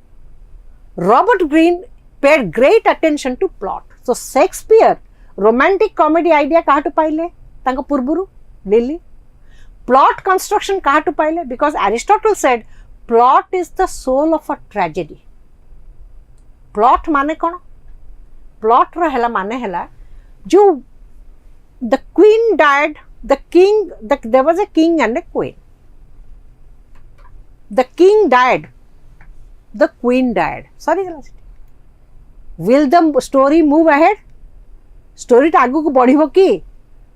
Robert Greene paid great attention to plot. So Shakespeare romantic comedy idea kahatu paile tanka purburu Lily. Plot construction kahatu paile because Aristotle said plot is the soul of a tragedy. Plot mane kono? Plot ro hela mane hela jo the queen died, the king, there was a king and a queen. The king died, the queen died. Sorry, will the story move ahead? Story टा आगु को बढ़िबो कि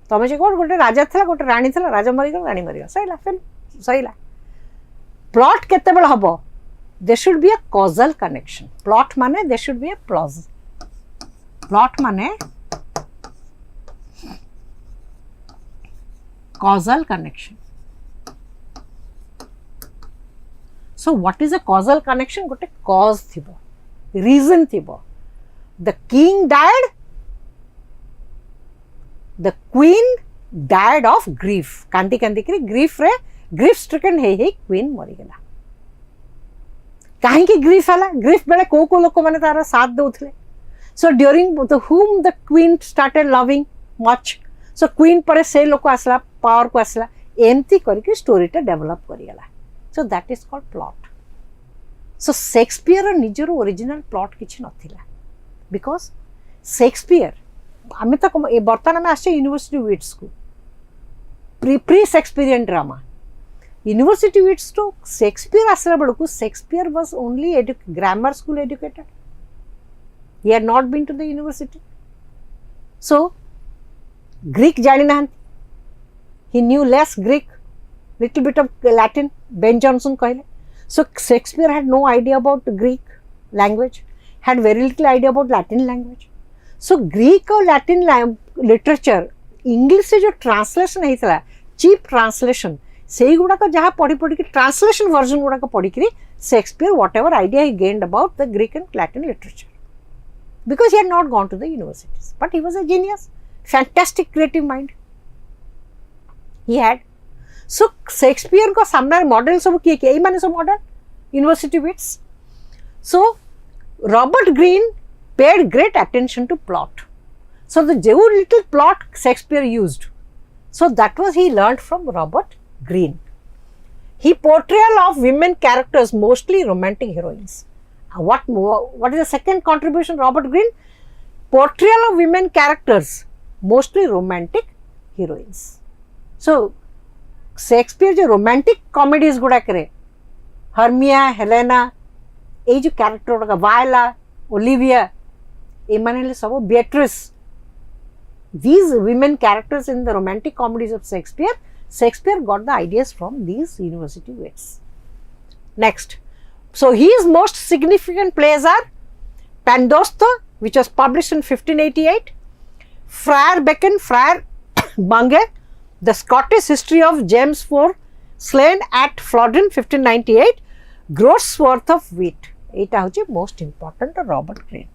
तमे जे कोन गोटे राजा थला गोटे रानी थला राजा मरि गला रानी मरि गला सहीला फिल्म सहीला प्लॉट केते बेल हबो there should be a causal connection. Plot माने there should be a clause. Plot माने causal connection. So what is a causal connection? Gote cause thibo, reason thibo. The king died, the queen died of grief. Kanti kanti kri grief stricken hey queen मरि गला. काहे की grief हला? Grief बेले को लोक माने तारा साथ दउथले. So during the whom the queen started loving much. So queen परे से लोक आसला पावर को आसला एमती करके स्टोरी टा डेवलप करि गला. So that is called plot. So Shakespeare निजर ओरिजिनल प्लॉट किछि नथिला because Shakespeare आमे तक बर्तमान में आसे यूनिवर्सिटी विट्स को pre Shakespearean drama university wits तो Shakespeare आसला बडको Shakespeare was only grammar school educated. He had not been to the university. So Greek जानि नाहंती. He knew less Greek, little bit of Latin. Ben Jonson कहले. So Shakespeare had no idea about Greek language, had very little idea about Latin language. So Greek और Latin literature English से जो translation है इतना cheap translation सही गुड़ा का जहाँ पढ़ी की translation version गुड़ा का पढ़ी करी Shakespeare whatever idea he gained about the Greek and Latin literature because he had not gone to the universities but he was a genius, fantastic creative mind he had. So Shakespeare को सामने model सब किए यही माने सब model university wits. So Robert Greene paid great attention to plot. So the little plot Shakespeare used. So that was he learned from Robert Greene. He portrayal of women characters mostly romantic heroines. What is the second contribution Robert Greene? Portrayal of women characters mostly romantic heroines. So Shakespeare जो romantic comedies गुड़ा करे Hermia Helena ये जो character गुड़ा वायला Olivia ये माने सब बेट्रिस these women characters in the romantic comedies of Shakespeare got the ideas from these university wits. Next, so his most significant plays are Pandosto, which was published in 1588, Friar Bacon, Friar Bungay, The Scottish History of James IV, slain at Flodden 1598, Groat's Worth of Wit. Eta hoche most important Robert Greene.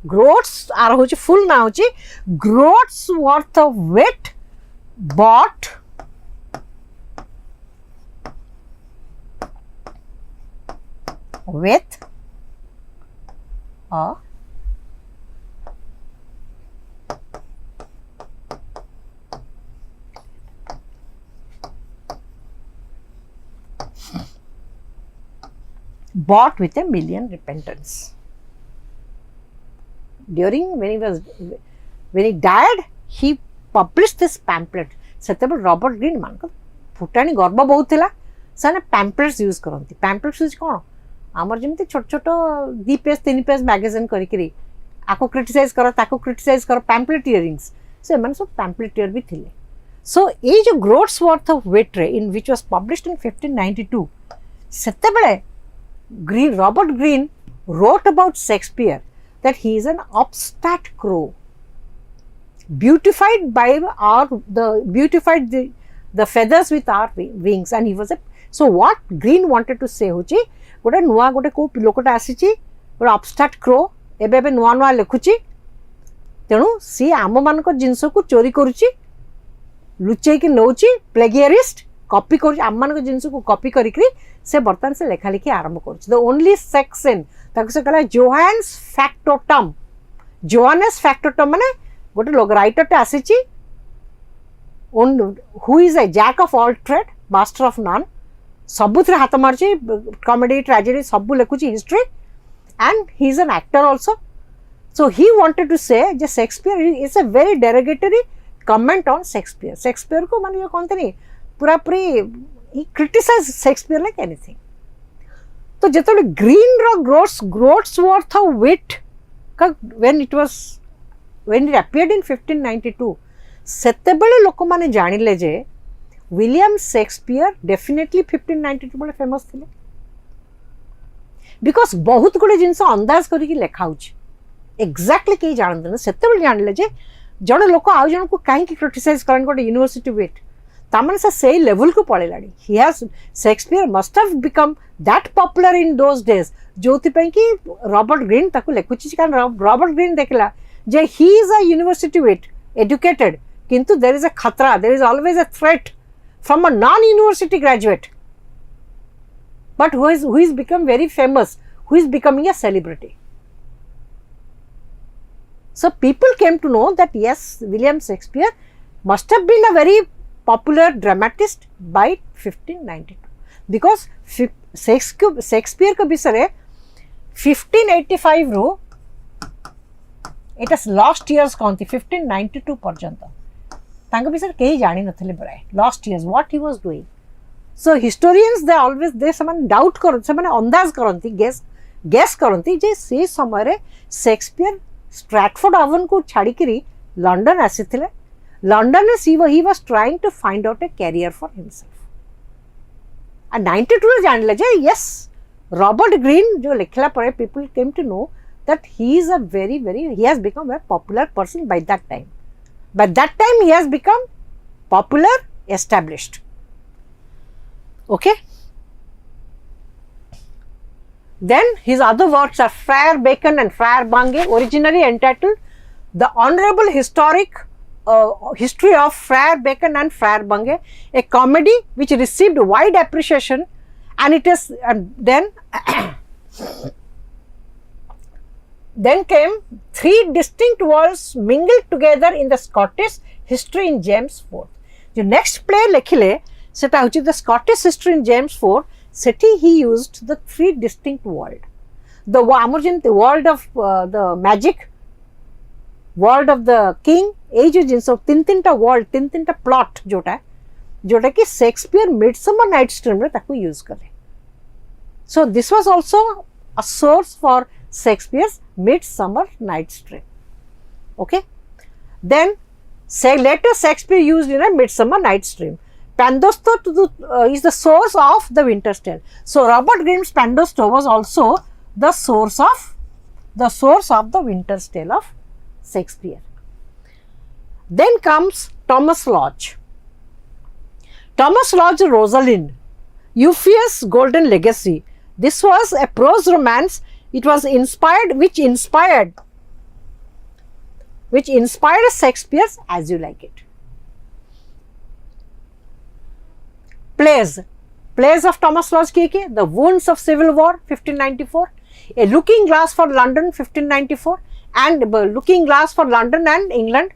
Groat's are hoche full na hoche Groat's Worth of Wit bought with a bought with a million repentance. During when he died, he published this pamphlet. सेतेबेले Robert Greene मान फुटाणी गर्व बहुत थिला से pamphlets use करती. Pamphlets use कौन आमर जमी छोट छोट 2 पेज 3 पेज मैगजीन करी आपको क्रिटिसाइज कर ताको क्रिटिसाइज कर पैम्पलेटियरिंग्स से मैंने सब पैम्पलेटियर भी थिले. सो ये जो ग्रोट्स वर्थ ऑफ विट रे in which was published in 1592 सेतेबेले Greene Robert Greene wrote about Shakespeare that he is an upstart crow, beautified the feathers with our wings, and he was a. So what Green wanted to say होची गोटे नुआ गोटे को लोकटा आसीची गोटे upstart crow एबे नुआ नुआ लिखुची तेणु सी आम मान जिनस को चोरी करुची लुचेकी नौची प्लेगियरिस्ट कॉपी कर आम मान जिनस को कॉपी करी से बर्तमान से लेखा लिखी आरंभ कर द ओनली सेक्शन ताको से कहला जोहान्स फैक्टोटम जोहानस फैक्टोटम माने गोटे लोग राइटर टे आसीची who is a jack of all trade master of none सबुथ हाथ मार्ची कॉमेडी ट्रेजेडी सब लिखुची history and he is an actor also so he wanted to say जे Shakespeare is a very derogatory comment on Shakespeare Shakespeare को माने कहते नहीं पूरा पूरी he criticized Shakespeare like anything. तो जितने ग्रीन रो ग्रोट्स वर्थ ऑफ विट का when it appeared in 1592 सेतेबेले लोक माने जानिले जे विलियम शेक्सपियर डेफिनेटली 1592 बड़े फेमस थिले बिकॉज बहुत गुड़े जिनस अंदाज करके लिखा होची एक्जाक्टली कहीं जानते सेतेबेले जानिले जे जड़े लोक आउ जन को कहीं क्रिटिसाइज करन गोटे यूनिवर्सिटी विट तामने से लेवल को पड़ेलानी he has Shakespeare must have become that popular in those days जो कि रॉबर्ट ग्रीन ताको लिखुची कारण रॉबर्ट ग्रीन देखला जे he is a university wit educated किंतु देयर इज अ खतरा there is always a threat from a non university graduate but who is become very famous who is becoming a celebrity so people came to know that yes William Shakespeare must have been a very popular dramatist by 1592 because Shakespeare को विषय 1585 रो it last years कहती 1592 पर्यंत तांको विषय कहीं जानी नथिले बराए last years what he was doing so historians they always they समान डाउट कर समान अंदाज करंती गेस करंती जे से समय रे शेक्सपियर स्ट्रैटफोर्ड अवन को छाड़ी करी लंडन आसीथिले लंडन में he was trying to find out a career for himself and 92 रे जान ले जे yes रॉबर्ट ग्रीन जो लिखला परे people came to know that he is a very he has become a popular person by that time he has become popular established okay then his other works are Friar Bacon and Friar Bungay originally entitled The Honorable Historic History of Friar Bacon and Friar Bungay, a comedy which received wide appreciation, and it is then came three distinct worlds mingled together in the Scottish history in James IV. The next play lekhile seta hochi the Scottish history in James IV. Seti he used the three distinct world. The world of the magic, world of the king ये जो जिन तीन तीन टा world तीन तीन टा plot जोटा कि शेक्सपियर मिडसमर नाइट्स ड्रीम रे ताको यूज करे so this was also a source for Shakespeare's Midsummer Night's Dream okay then later Shakespeare used in a midsummer night's dream Pandosto is the source of the Winter's Tale so Robert Greene's Pandosto was also the source of the Winter's Tale of Shakespeare. Then comes Thomas Lodge. Thomas Lodge Rosalind, Euphues' Golden Legacy. This was a prose romance. It was which inspired Shakespeare's As You Like It. Plays of Thomas Lodge के The Wounds of Civil War 1594, A Looking Glass for London 1594, and Looking Glass for London and England.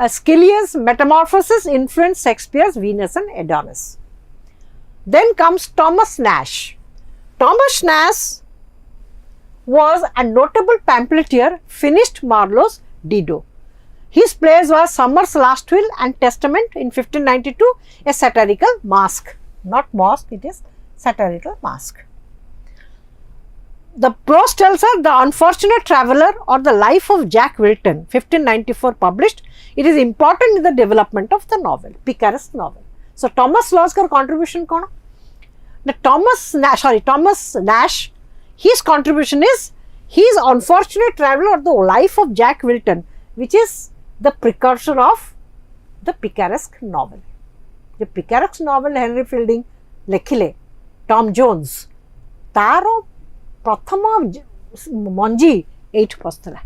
Schiller's Metamorphosis influenced Shakespeare's Venus and Adonis. Then comes Thomas Nash. Thomas Nash was a notable pamphleteer, finished Marlowe's Dido. His plays were Summer's Last Will and Testament in 1592, a satirical masque. Not mosque, it is satirical masque. The prose tells us The Unfortunate Traveller or the Life of Jack Wilton, 1594 published. It is important in the development of the novel, picaresque novel. So, Thomas Lodge's contribution कौन? Thomas Nash, his contribution is his Unfortunate Traveller or the Life of Jack Wilton, which is the precursor of the picaresque novel. The picaresque novel Henry Fielding लिखिले, Tom Jones, तारो प्रथम मंजी eight पसला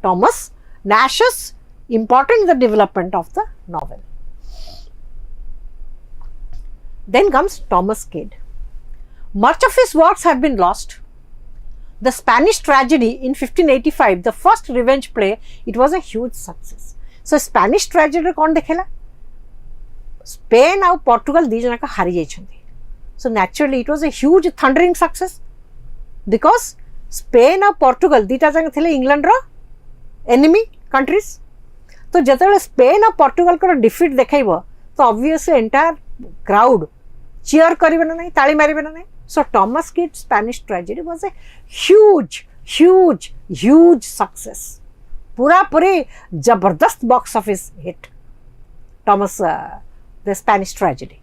Thomas Nash's important in the development of the novel. Then comes Thomas Cade. Much of his works have been lost. The Spanish Tragedy in 1585, the first revenge play, it was a huge success. So Spanish Tragedy kon dekhela? Spain and Portugal दी जना का हारी जाइछन्ती. So naturally it was a huge thundering success because Spain and Portugal दीटा जंग थिले England रो enemy countries. तो जतबेले Spain और पोर्टुगल को defeat देखाइबो तो obviously entire crowd cheer करिबे ना नहीं, ताली मारिबे ना नहीं. So Thomas Cade's Spanish Tragedy was a huge success. पूरा पूरी जबरदस्त box office hit. The Spanish Tragedy.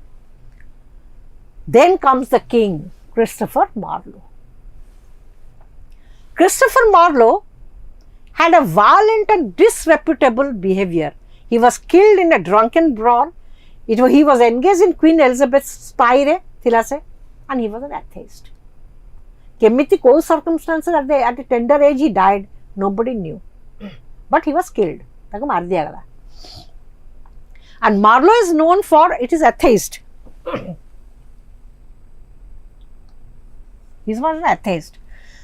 Then comes the king, Christopher Marlowe. Christopher Marlowe had a violent and disreputable behavior. He was killed in a drunken brawl. He was engaged in Queen Elizabeth's spy and he was an atheist. Kemiti ko circumstances at a tender age he died, nobody knew. But he was killed. And Marlowe is known for it is atheist. He was an atheist.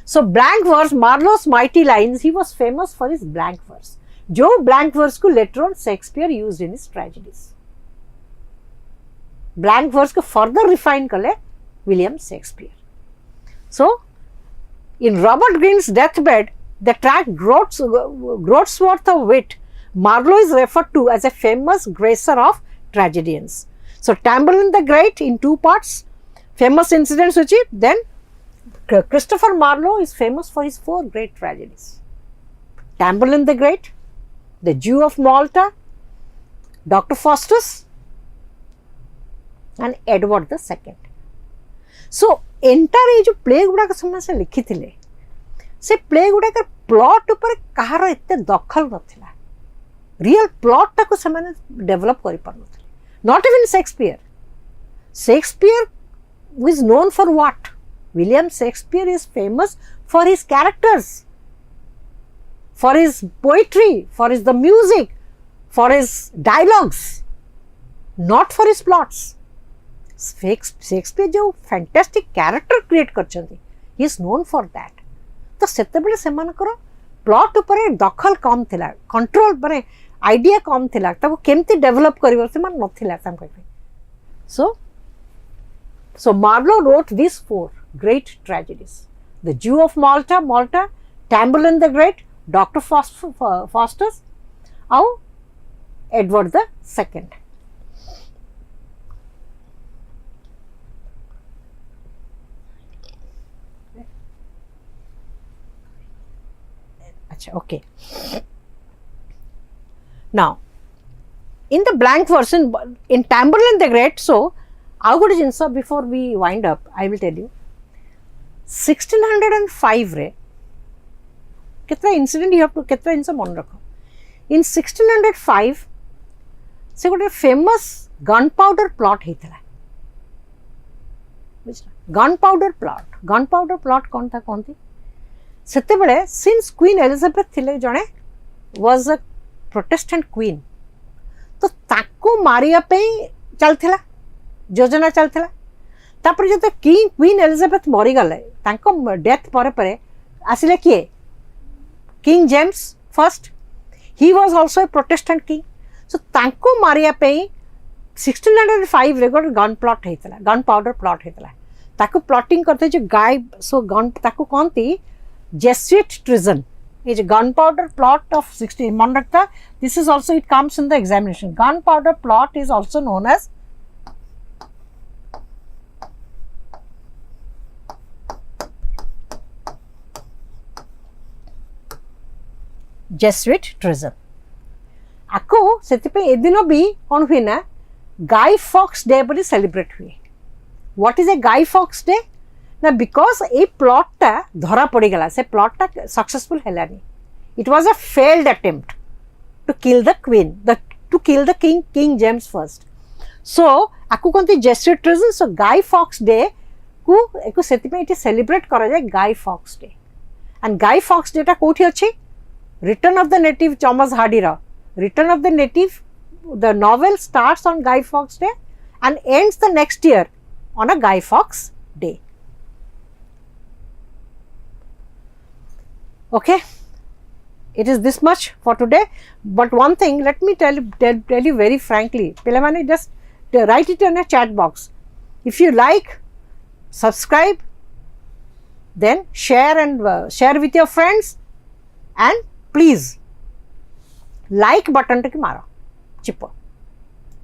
So blank verse, Marlowe's mighty lines, he was famous for his blank verse. जो blank verse को later on Shakespeare used in his tragedies. Blank verse को further refine कर ले William Shakespeare. So in Robert Greene's deathbed, the tract Groatsworth of Wit, Marlowe is referred to as a famous gracer of tragedians. So Tamburlaine the Great in two parts, famous incidents which it, then Christopher Marlowe is famous for his 4 great tragedies. Tamburlaine the Great, The Jew of Malta, Dr. Faustus and Edward II. So entire जो play गुड़ाक समय से लिखी थिले से play गुड़ाक plot ऊपर कहार इत्ते दखल नथिला. Real plot टाको समय डेवलप करि पारनथिले. Not even Shakespeare. Shakespeare is known for what? William Shakespeare is famous for his characters, for his poetry, for the music, for his dialogues, not for his plots. Shakespeare जो fantastic character create करचंती, he is known for that. तो सेतेबेले सेमानकर plot ऊपर दखल कम थिला, control पर idea कम थिला, तब केमती develop करिवो सेमान नथिला तांको. So Marlowe wrote these 4 great tragedies: The Jew of Malta, Tamburlaine the Great, Dr. Faustus, and Edward II. Okay. Now, in the blank version, in Tamburlaine the Great, so how good is before we wind up, I will tell you. 1605 रे कितना incident you have to कितना इनसे मन रखो. इन 1605 से गोटे famous gun powder plot होता. Gunpowder plot कौन था कहती सेते बेले सिंस क्वीन एलिजाबेथ थिले जणे वाज अ प्रोटेस्टेंट क्वीन तो ताको मारिया पे चलथिला योजना चलथिला. तापर जो किंग क्वीन एलिजाबेथ मरी गले तांको डेथ परे परे आसिले किए king James first. He was also a Protestant king. So तांको मारिया पे 1605 रे गोटे गन प्लॉट होता, गन पाउडर प्लॉट होता. ताको प्लॉटिंग करते जो गाय सो गन ताको कहती जेसुइट ट्रिजन. ये जो गन पाउडर प्लॉट ऑफ 16 मन रखता. This is also it comes in the examination. Gunpowder plot is also known as Jesuit treason. आको सेतिपे ए दिन भी कौन हुए ना गाय फॉक्स डे बोली सेलिब्रेट हुए. What is a Guy Fawkes Day ना बिकॉज ए प्लॉटटा धरा पड़ी गला से प्लॉटटा सक्सेसफुल हेलानी. It was a failed attempt to kill the queen to kill the king James first. So आको कहते Jesuit treason. So Guy Fawkes Day को सेतिपे इट सेलिब्रेट करा जाए Guy Fawkes Day. And Guy Fawkes Day टा कोठी अछि return of the native Thomas Hardy रा Return of the Native, the novel starts on Guy Fawkes Day and ends the next year on a Guy Fawkes Day. Okay, it is this much for today. But one thing, let me tell you very frankly, Pilamani, just write it in a chat box. If you like, subscribe, then share and share with your friends, and please like button to maro chippo.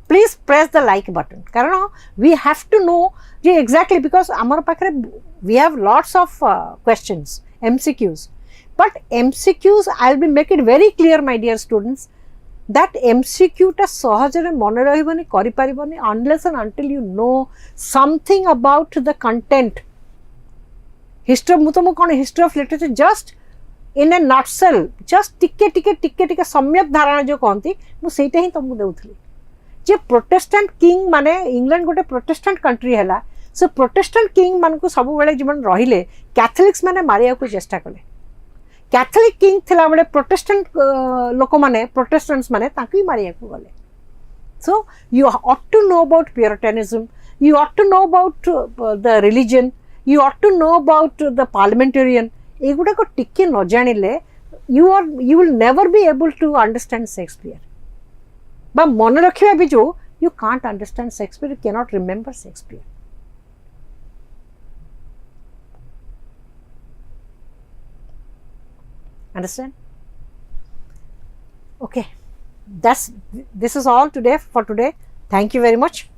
Please press the like button. Karan we have to know exactly, because amar pakhre we have lots of questions, MCQs. But MCQs, I will make it very clear, my dear students, that MCQ ta sahajare mone rahibani kari paribani unless and until you know something about the content. History of literature just in a nutshell, just टिके सम्यक धारणा जो कहती मु सेटा ही तुमको देउथली जे Protestant king माने England गोटे प्रोटेस्टेंट कंट्री हैला. सो प्रोटेस्टेंट किंग मान को सब बेले जीवन रहिले कैथोलिक्स माने मारिया को चेष्टा कले. कैथोलिक किंग थिला बेले प्रोटेस्टेंट लोक माने प्रोटेस्टेंट्स माने ताकू ही मारिया को गले. So you ought to know about puritanism, you ought to know about the religion, you ought to know about the parliamentarian. एगुड़ा को टिके न जानिले you will never be able to understand Shakespeare. बा मन रखिबा भी जो you can't understand Shakespeare, you cannot remember Shakespeare. Understand? Okay, this is all today for today. Thank you very much.